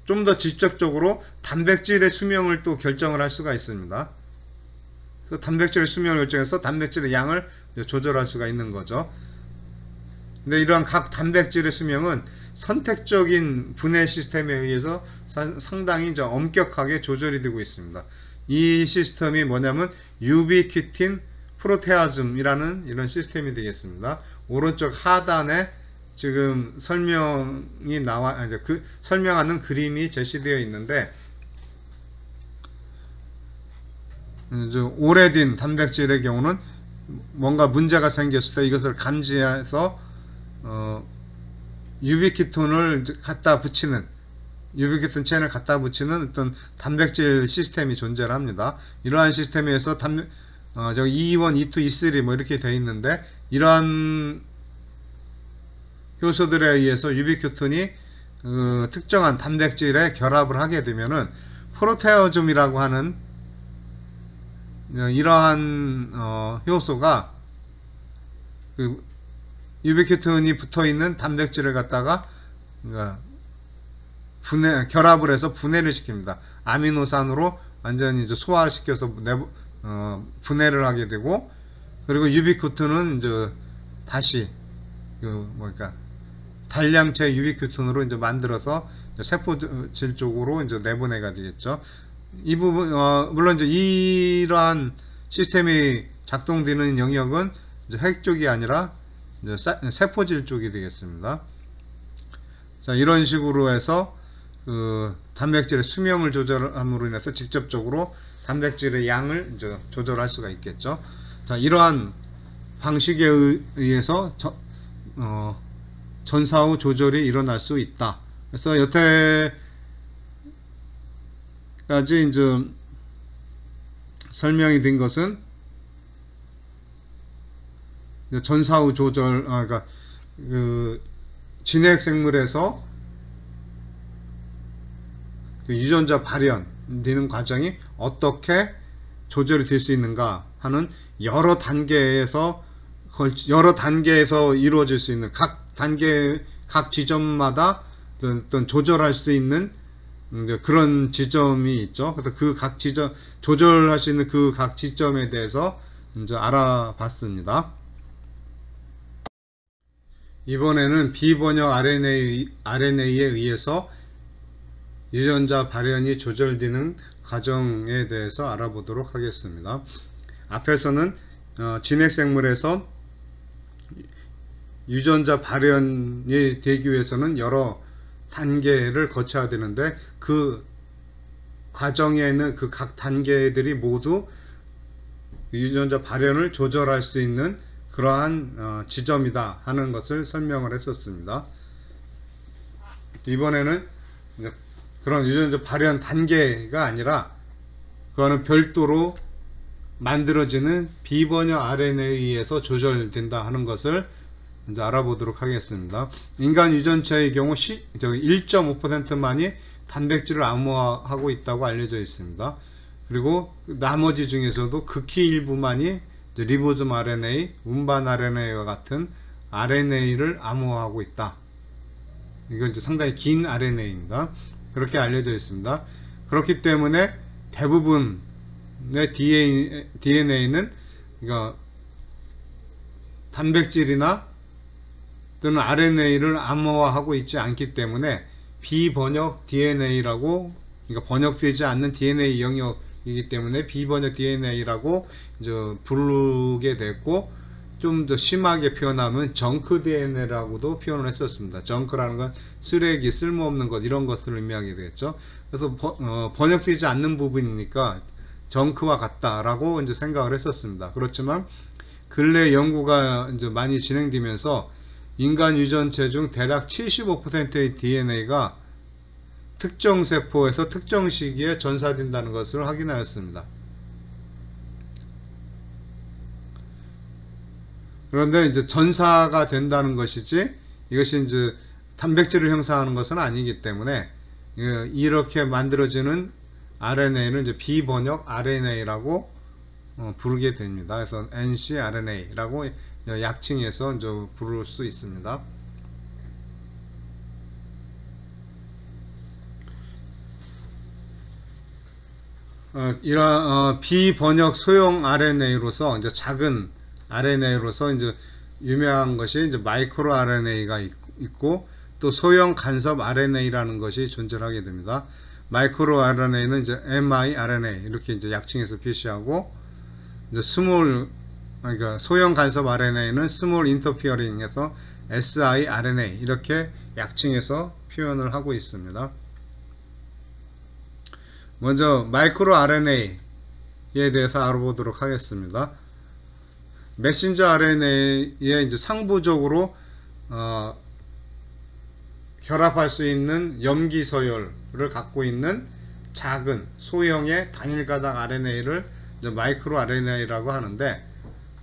좀 더 직접적으로 단백질의 수명을 또 결정을 할 수가 있습니다. 그래서 단백질의 수명을 결정해서 단백질의 양을 조절할 수가 있는 거죠. 근데 이러한 각 단백질의 수명은 선택적인 분해 시스템에 의해서 상당히 엄격하게 조절이 되고 있습니다. 이 시스템이 뭐냐면 유비퀴틴 프로테아즘이라는 이런 시스템이 되겠습니다. 오른쪽 하단에 지금 설명이 설명하는 그림이 제시되어 있는데, 오래된 단백질의 경우는 뭔가 문제가 생겼을 때 이것을 감지해서 유비퀴톤을 갖다 붙이는, 유비퀴톤 체인을 갖다 붙이는 어떤 단백질 시스템이 존재를 합니다. 이러한 시스템에서 저기 E1, E2, E3 뭐 이렇게 되어 있는데, 이러한 효소들에 의해서 유비퀴톤이 특정한 단백질에 결합을 하게 되면은 프로테어즘이라고 하는 이러한 효소가 그 유비퀴톤이 붙어있는 단백질을 갖다가 결합을 해서 분해를 시킵니다. 아미노산으로 완전히 이제 소화를 시켜서 분해를 하게 되고, 그리고 유비퀴톤은 이제 다시 단량체 유비퀴톤으로 이제 만들어서 세포질 쪽으로 이제 내보내가 되겠죠. 이 부분 물론 이제 이러한 시스템이 작동되는 영역은 이제 핵 쪽이 아니라 이제 세포질 쪽이 되겠습니다. 자, 이런 식으로 해서 그 단백질의 수명을 조절함으로 인해서 직접적으로 단백질의 양을 이제 조절할 수가 있겠죠. 자, 이러한 방식에 의해서 전사후 조절이 일어날 수 있다. 그래서 여태까지 이제 설명이 된 것은 전사후 조절, 그러니까 그 진핵 생물에서 그 유전자 발현되는 과정이 어떻게 조절이 될 수 있는가 하는 여러 단계에서 이루어질 수 있는 각 지점마다 어떤 조절할 수 있는 그런 지점이 있죠. 그래서 그 각 지점 조절할 수 있는 그 각 지점에 대해서 이제 알아봤습니다. 이번에는 비번역 RNA에 의해서 유전자 발현이 조절되는 과정에 대해서 알아보도록 하겠습니다. 앞에서는 진핵생물에서 유전자 발현이 되기 위해서는 여러 단계를 거쳐야 되는데, 그 과정에는 그 각 단계들이 모두 유전자 발현을 조절할 수 있는 그러한 지점이다 하는 것을 설명을 했었습니다. 이번에는 그런 유전자 발현 단계가 아니라 그거는 별도로 만들어지는 비번역 RNA에 의해서 조절된다 하는 것을 이제 알아보도록 하겠습니다. 인간 유전체의 경우 1.5%만이 단백질을 암호화하고 있다고 알려져 있습니다. 그리고 나머지 중에서도 극히 일부만이 리보솜 RNA, 운반 RNA와 같은 RNA를 암호화하고 있다. 이건 이제 상당히 긴 RNA입니다. 그렇게 알려져 있습니다. 그렇기 때문에 대부분의 DNA는 그러니까 단백질이나 또는 RNA를 암호화하고 있지 않기 때문에 비번역 DNA라고, 그러니까 번역되지 않는 DNA 영역이기 때문에 비번역 DNA라고 이제 부르게 됐고, 좀 더 심하게 표현하면 정크 DNA라고도 표현을 했었습니다. 정크라는 건 쓰레기, 쓸모없는 것, 이런 것을 의미하게 되겠죠. 그래서 번역되지 않는 부분이니까 정크와 같다라고 이제 생각을 했었습니다. 그렇지만 근래 연구가 이제 많이 진행되면서 인간 유전체 중 대략 75%의 DNA가 특정 세포에서 특정 시기에 전사된다는 것을 확인하였습니다. 그런데 이제 전사가 된다는 것이지 이것이 이제 단백질을 형성하는 것은 아니기 때문에 이렇게 만들어지는 RNA는 이제 비번역 RNA라고 부르게 됩니다. 그래서 ncRNA라고 약칭해서 이제 부를 수 있습니다. 이런 비번역 소형 RNA로서 이제 작은 RNA로서 이제 유명한 것이 이제 마이크로 RNA가 있고 또 소형 간섭 RNA라는 것이 존재하게 됩니다. 마이크로 RNA는 이제 miRNA 이렇게 이제 약칭해서 표시하고, 이제 그러니까 소형 간섭 RNA는 small interfering해서 siRNA 이렇게 약칭해서 표현을 하고 있습니다. 먼저 마이크로 RNA에 대해서 알아보도록 하겠습니다. 메신저 RNA에 이제 상부적으로 결합할 수 있는 염기 서열을 갖고 있는 작은 소형의 단일 가닥 RNA를 이제 마이크로 RNA라고 하는데,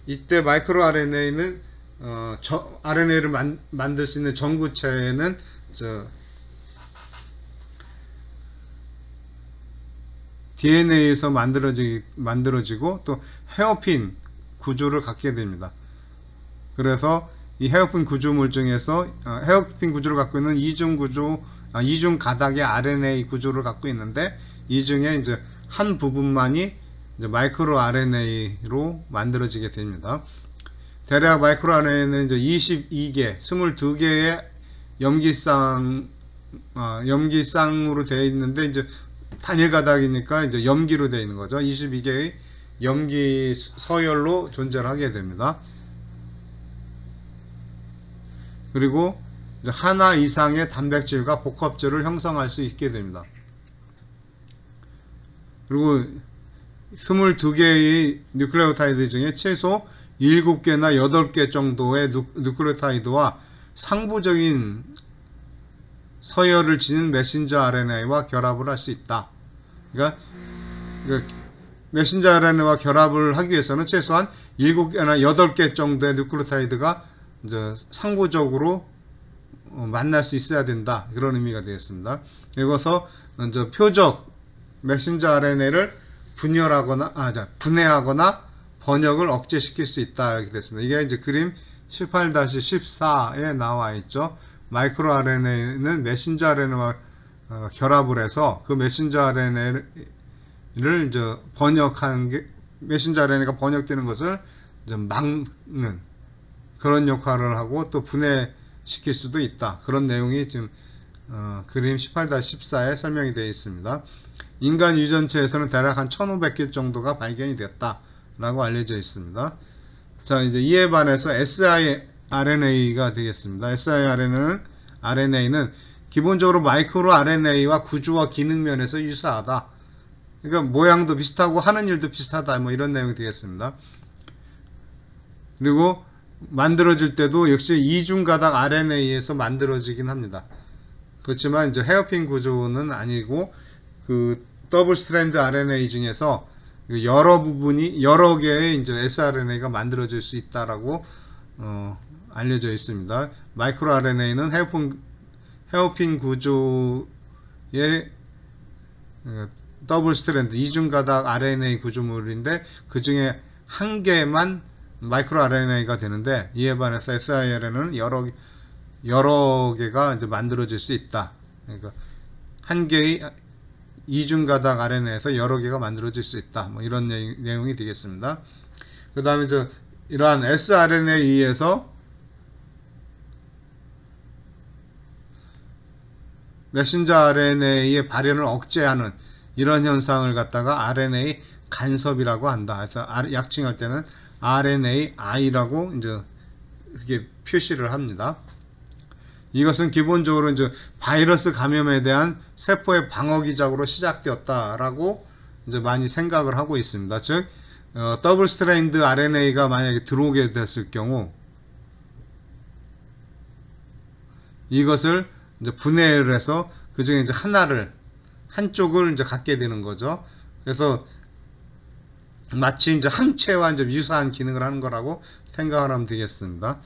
이때 마이크로 RNA는 RNA를 만들 수 있는 전구체는 DNA에서 만들어지고 또 헤어핀 구조를 갖게 됩니다. 그래서 이 헤어핀 구조물 중에서 헤어핀 구조를 갖고 있는 이중 가닥의 RNA 구조를 갖고 있는데, 이 중에 이제 한 부분만이 이제 마이크로 RNA로 만들어지게 됩니다. 대략 마이크로 RNA는 이제 22개의 염기쌍으로 되어 있는데, 이제 단일 가닥이니까 이제 염기로 되어 있는 거죠. 22개의 염기 서열로 존재를 하게 됩니다. 그리고 이제 하나 이상의 단백질과 복합체를 형성할 수 있게 됩니다. 그리고 22개의 뉴클레오타이드 중에 최소 7개나 8개 정도의 뉴클레오타이드와 상부적인 서열을 지닌 메신저 RNA와 결합을 할 수 있다. 그러니까 메신저 RNA와 결합을 하기 위해서는 최소한 7개나 8개 정도의 뉴클레오타이드가 이제 상부적으로 만날 수 있어야 된다. 그런 의미가 되겠습니다. 이것서 이제 표적 메신저 RNA를 분해하거나 번역을 억제시킬 수 있다. 이렇게 됐습니다. 이게 이제 그림 18-14에 나와 있죠. 마이크로 RNA는 메신저 RNA와 결합을 해서 그 메신저 RNA를 이제 번역하는 게, 메신저 RNA가 번역되는 것을 이제 막는 그런 역할을 하고 또 분해시킬 수도 있다. 그런 내용이 지금 그림 18-14에 설명이 되어 있습니다. 인간 유전체에서는 대략 한 1500개 정도가 발견이 됐다라고 알려져 있습니다. 자, 이제 이에 반해서 siRNA가 되겠습니다. siRNA는 기본적으로 마이크로 RNA와 구조와 기능 면에서 유사하다. 그러니까 모양도 비슷하고 하는 일도 비슷하다. 뭐 이런 내용이 되겠습니다. 그리고 만들어질 때도 역시 이중가닥 RNA에서 만들어지긴 합니다. 그렇지만 이제 헤어핀 구조는 아니고 그 더블 스트랜드 RNA 중에서 여러 개의 이제 sRNA가 만들어질 수 있다라고 알려져 있습니다. 마이크로 RNA는 헤어핀 구조의 더블 스트랜드 이중가닥 RNA 구조물인데, 그 중에 한 개만 마이크로 RNA가 되는데, 이에 반해서 siRNA는 여러 개가 이제 만들어질 수 있다. 그러니까 한 개의 이중가닥 RNA에서 여러 개가 만들어질 수 있다. 뭐 이런 내용이 되겠습니다. 그 다음에 이러한 sRNA에서 메신저 RNA의 발현을 억제하는 이런 현상을 갖다가 RNA 간섭이라고 한다. 그래서 약칭할 때는 RNAi라고 이제 그게 표시를 합니다. 이것은 기본적으로 이제 바이러스 감염에 대한 세포의 방어 기작으로 시작되었다라고 이제 많이 생각을 하고 있습니다. 즉, 더블 스트레인드 RNA가 만약에 들어오게 됐을 경우 이것을 이제 분해를 해서 그 중에 이제 한쪽을 이제 갖게 되는 거죠. 그래서 마치 이제 항체와 이제 유사한 기능을 하는 거라고 생각을 하면 되겠습니다.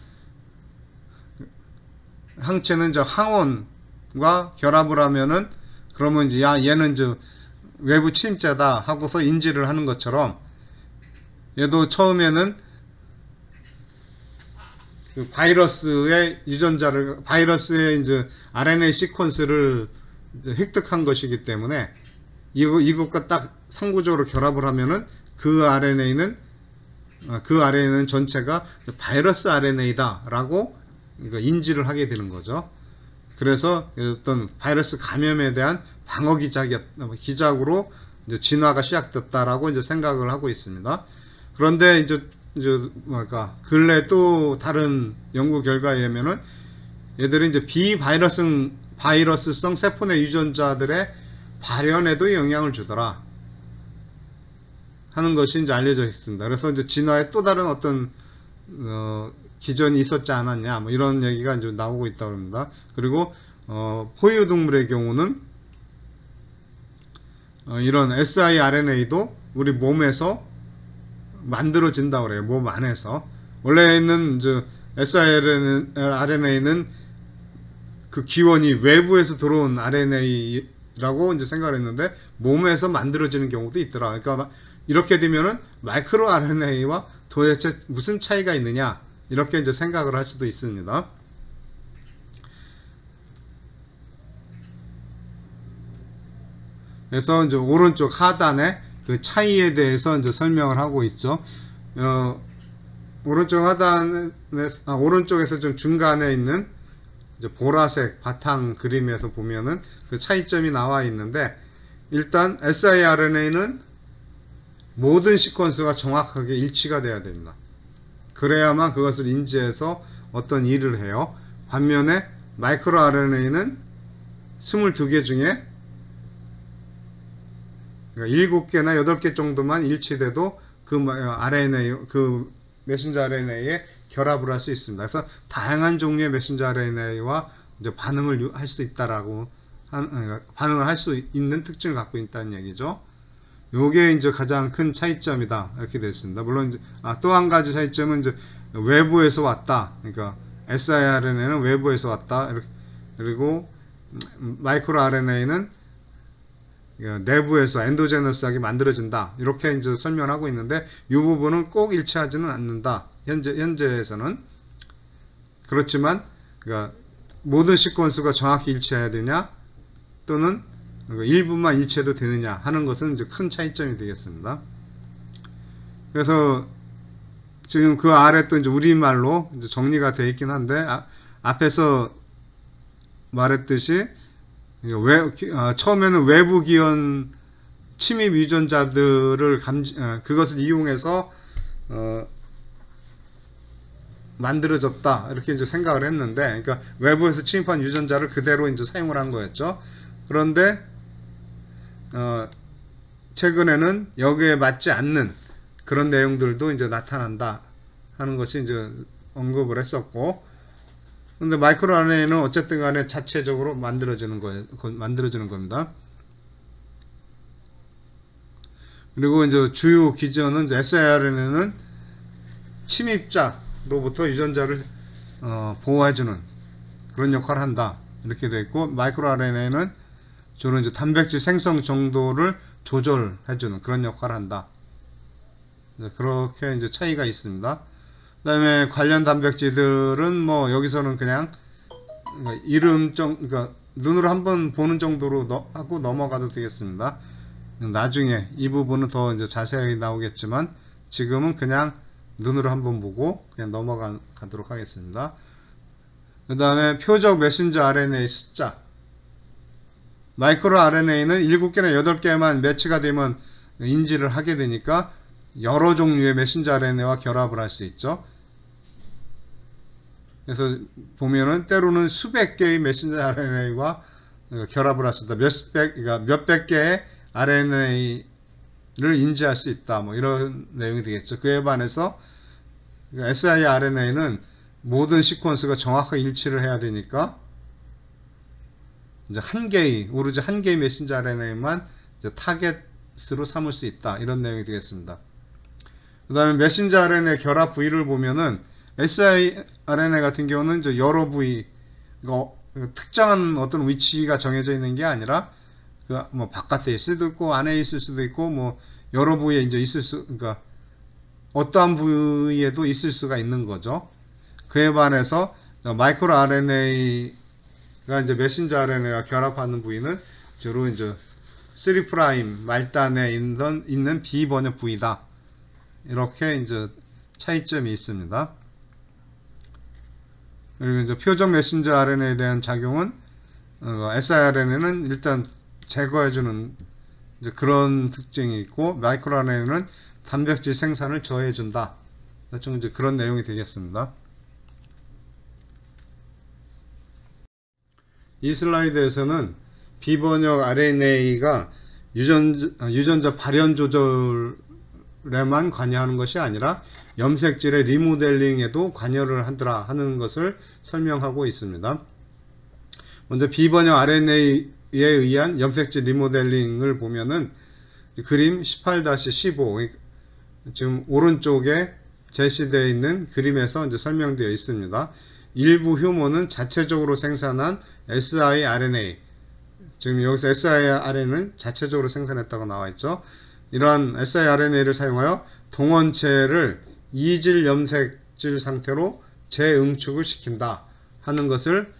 항체는 이제 항원과 결합을 하면은 그러면 이제 얘는 이제 외부 침입자다 하고서 인지를 하는 것처럼 얘도 처음에는 그 바이러스의 유전자를 바이러스의 이제 RNA 시퀀스를 이제 획득한 것이기 때문에 이것과 딱 상부적으로 결합을 하면은 그 RNA는 전체가 바이러스 RNA다라고 그러니까 인지를 하게 되는 거죠. 그래서 어떤 바이러스 감염에 대한 방어 기작으로 이제 진화가 시작됐다라고 이제 생각을 하고 있습니다. 그런데 이제 근래 또 다른 연구 결과에 의하면은 얘들이 이제 바이러스성 세포내 유전자들의 발현에도 영향을 주더라 하는 것이 이제 알려져 있습니다. 그래서 이제 진화에 또 다른 어떤 기전이 있었지 않았냐, 뭐 이런 얘기가 이제 나오고 있다고 합니다. 그리고 포유동물의 경우는 이런 siRNA도 우리 몸에서 만들어진다고 그래요. 몸 안에서. 원래는 이제 siRNA는 그 기원이 외부에서 들어온 RNA라고 이제 생각을 했는데 몸에서 만들어지는 경우도 있더라. 그러니까 이렇게 되면은 마이크로 RNA와 도대체 무슨 차이가 있느냐, 이렇게 이제 생각을 할 수도 있습니다. 그래서 이제 오른쪽 하단에 그 차이에 대해서 이제 설명을 하고 있죠. 오른쪽 하단에, 오른쪽에서 좀 중간에 있는 이제 보라색 바탕 그림에서 보면은 그 차이점이 나와 있는데, 일단 siRNA는 모든 시퀀스가 정확하게 일치가 돼야 됩니다. 그래야만 그것을 인지해서 어떤 일을 해요. 반면에 마이크로 RNA는 22개 중에 7개나 8개 정도만 일치돼도 그 메신저 RNA에 결합을 할 수 있습니다. 그래서 다양한 종류의 메신저 RNA와 이제 반응을 할 수 있다라고 반응을 할 수 있는 특징을 갖고 있다는 얘기죠. 요게 이제 가장 큰 차이점이다, 이렇게 되어 있습니다. 물론 이제 또 한 가지 차이점은 이제 외부에서 왔다. 그러니까 siRNA는 외부에서 왔다. 이렇게, 그리고 마이크로 RNA는 내부에서 엔도제너스하게 만들어진다, 이렇게 이제 설명하고 있는데, 이 부분은 꼭 일치하지는 않는다. 현재에서는. 그렇지만 그러니까 모든 시퀀스가 정확히 일치해야 되냐, 또는 일부만 일치해도 되느냐 하는 것은 이제 큰 차이점이 되겠습니다. 그래서 지금 그 아래 또 이제 우리말로 이제 정리가 되어 있긴 한데, 앞에서 말했듯이 처음에는 외부 기원 침입 유전자들을 그것을 이용해서 만들어졌다, 이렇게 이제 생각을 했는데, 그러니까 외부에서 침입한 유전자를 그대로 이제 사용을 한 거였죠. 그런데 최근에는 여기에 맞지 않는 그런 내용들도 이제 나타난다 하는 것이 이제 언급을 했었고, 근데 마이크로 RNA는 어쨌든 간에 자체적으로 만들어지는 겁니다. 그리고 이제 주요 기전은 이제 siRNA는 침입자로부터 유전자를 보호해주는 그런 역할을 한다, 이렇게 되어 있고, 마이크로 RNA는 주로 이제 단백질 생성 정도를 조절해주는 그런 역할을 한다. 그렇게 이제 차이가 있습니다. 그 다음에 관련 단백질들은 뭐 여기서는 그냥 그러니까 그러니까 눈으로 한번 보는 정도로 하고 넘어가도 되겠습니다. 나중에 이 부분은 더 이제 자세하게 나오겠지만 지금은 그냥 눈으로 한번 보고 그냥 넘어가도록 하겠습니다. 그 다음에 표적 메신저 RNA 숫자. 마이크로 RNA는 7개나 8개만 매치가 되면 인지를 하게 되니까 여러 종류의 메신저 RNA와 결합을 할 수 있죠. 그래서 보면은 때로는 수백 개의 메신저 RNA와 결합을 할 수 있다. 그러니까 몇백 개의 RNA를 인지할 수 있다. 뭐 이런 내용이 되겠죠. 그에 반해서 siRNA는 모든 시퀀스가 정확하게 일치를 해야 되니까 이제 오로지 한 개의 메신저 RNA만 이제 타겟으로 삼을 수 있다. 이런 내용이 되겠습니다. 그 다음에 메신저 RNA 결합 부위를 보면은 siRNA 같은 경우는 이제 여러 부위, 특정한 어떤 위치가 정해져 있는 게 아니라 뭐 바깥에 있을 수도 있고 안에 있을 수도 있고 뭐 여러 부위에 이제 그러니까 어떠한 부위에도 있을 수가 있는 거죠. 그에 반해서 마이크로 RNA가 이제 메신저 RNA와 결합하는 부위는 주로 이제 3' 말단에 있는 비번역 부위다. 이렇게 이제 차이점이 있습니다. 그리고 이제 표적 메신저 RNA에 대한 작용은 siRNA는 일단 제거해주는 그런 특징이 있고 마이크로 RNA는 단백질 생산을 저해준다. 좀 이제 그런 내용이 되겠습니다. 이 슬라이드에서는 비번역 RNA가 유전자 발현 조절에만 관여하는 것이 아니라 염색질의 리모델링에도 관여를 하더라 하는 것을 설명하고 있습니다. 먼저 비번역 RNA에 의한 염색질 리모델링을 보면은 그림 18-15 지금 오른쪽에 제시되어 있는 그림에서 이제 설명되어 있습니다. 일부 효모는 자체적으로 생산한 siRNA, 지금 여기서 siRNA는 자체적으로 생산했다고 나와 있죠. 이러한 siRNA를 사용하여 동원체를 이질 염색질 상태로 재응축을 시킨다 하는 것을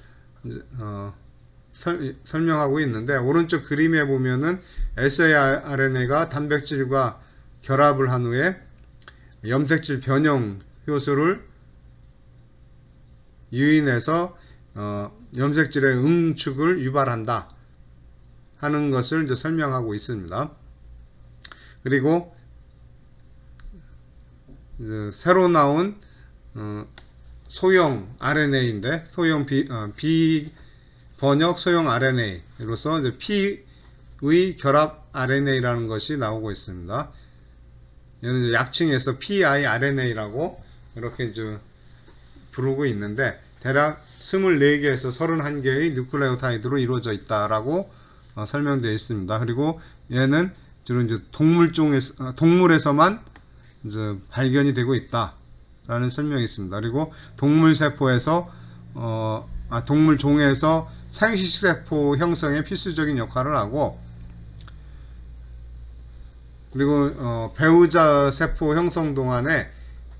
설명하고 있는데, 오른쪽 그림에 보면은 siRNA가 단백질과 결합을 한 후에 염색질 변형 효소를 유인해서 염색질의 응축을 유발한다 하는 것을 이제 설명하고 있습니다. 그리고 이제 새로 나온 소형 RNA인데 소형 비번역 소형 RNA로서 이제 P의 결합 RNA라는 것이 나오고 있습니다. 얘는 이제 약칭해서 piRNA라고 이렇게 이제 부르고 있는데, 대략 24개에서 31개의 뉴클레오타이드로 이루어져 있다라고 설명되어 있습니다. 그리고 얘는 주로 이제 동물에서만 이제 발견이 되고 있다라는 설명이 있습니다. 그리고 동물세포에서 동물종에서 생식세포 형성에 필수적인 역할을 하고, 그리고 배우자 세포 형성 동안에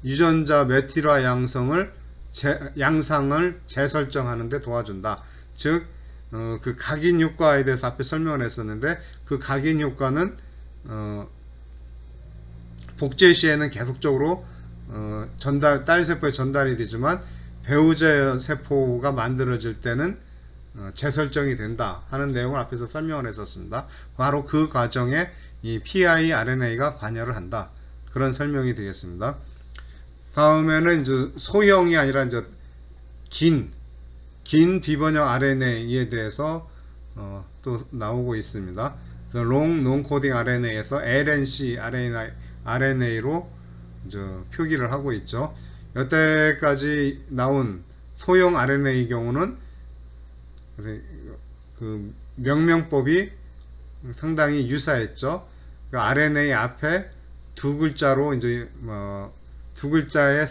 유전자 메틸화 양상을 재설정하는 데 도와준다. 즉 그 각인 효과에 대해서 앞에 설명을 했었는데, 그 각인 효과는 복제 시에는 계속적으로 딸 세포에 전달이 되지만 배우자 세포가 만들어질 때는 재설정이 된다 하는 내용을 앞에서 설명을 했었습니다. 바로 그 과정에 이 piRNA가 관여를 한다, 그런 설명이 되겠습니다. 다음에는 이제 소형이 아니라 이제 긴 비번역 RNA에 대해서 또 나오고 있습니다. 롱 논코딩 RNA에서 LNC RNA로 이제 표기를 하고 있죠. 여태까지 나온 소형 RNA의 경우는 그 명명법이 상당히 유사했죠. 그 RNA 앞에 두 글자로 이제 두 글자의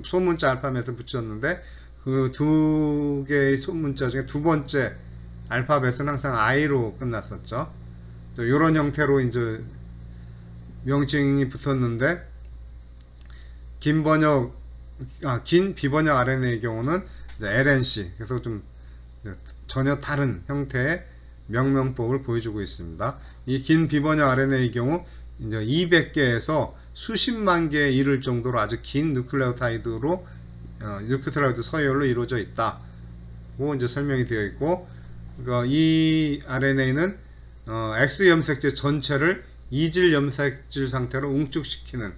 소문자 알파벳을 붙였는데, 그 두 개의 소문자 중에 두 번째 알파벳은 항상 I로 끝났었죠. 이런 형태로 이제 명칭이 붙었는데, 긴 비번역 RNA의 경우는 이제 LNC, 그래서 좀 전혀 다른 형태의 명명법을 보여주고 있습니다. 이 긴 비번역 RNA의 경우 이제 200개에서 수십만 개에 이를 정도로 아주 긴 뉴클레오타이드로 뉴클레오타이드 서열로 이루어져 있다고 이제 설명이 되어 있고, 그러니까 이 RNA는 X 염색체 전체를 이질 염색질 상태로 웅축시키는,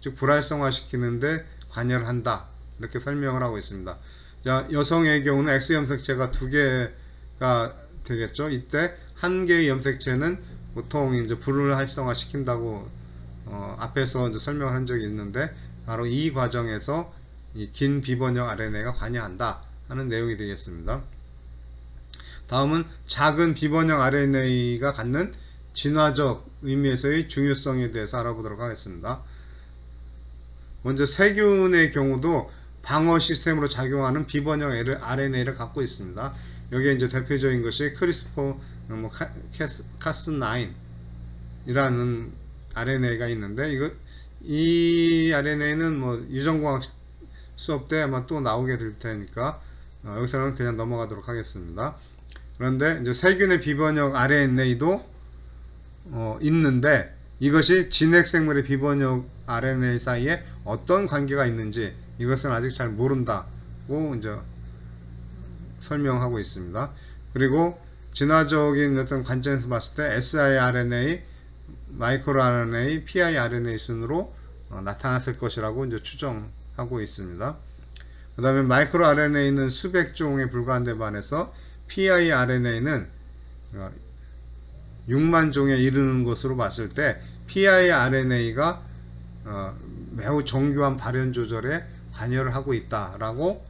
즉 불활성화시키는데 관여를 한다, 이렇게 설명을 하고 있습니다. 자, 여성의 경우는 X 염색체가 2개가 되겠죠. 이때 한 개의 염색체는 보통 이제 불을 활성화시킨다고 앞에서 이제 설명을 한 적이 있는데, 바로 이 과정에서 이 긴 비번역 RNA가 관여한다 하는 내용이 되겠습니다. 다음은 작은 비번역 RNA가 갖는 진화적 의미에서의 중요성에 대해서 알아보도록 하겠습니다. 먼저 세균의 경우도 방어 시스템으로 작용하는 비번역 RNA를 갖고 있습니다. 여기에 이제 대표적인 것이 크리스퍼 카스9 이라는 RNA가 있는데, 이 RNA는 뭐 유전공학 수업 때 아마 또 나오게 될 테니까 여기서는 그냥 넘어가도록 하겠습니다. 그런데 이제 세균의 비번역 RNA도 있는데, 이것이 진핵생물의 비번역 RNA 사이에 어떤 관계가 있는지 이것은 아직 잘 모른다고 이제 설명하고 있습니다. 그리고 진화적인 어떤 관점에서 봤을 때 siRNA, 마이크로 RNA, piRNA 순으로 나타났을 것이라고 이제 추정하고 있습니다. 그 다음에 마이크로 RNA는 수백 종에 불과한데 반해서 piRNA는 6만 종에 이르는 것으로 봤을 때 piRNA가 매우 정교한 발현 조절에 관여를 하고 있다라고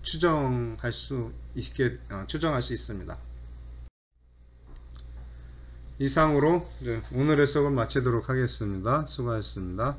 추정할 수 있습니다. 이상으로 오늘의 수업을 마치도록 하겠습니다. 수고하셨습니다.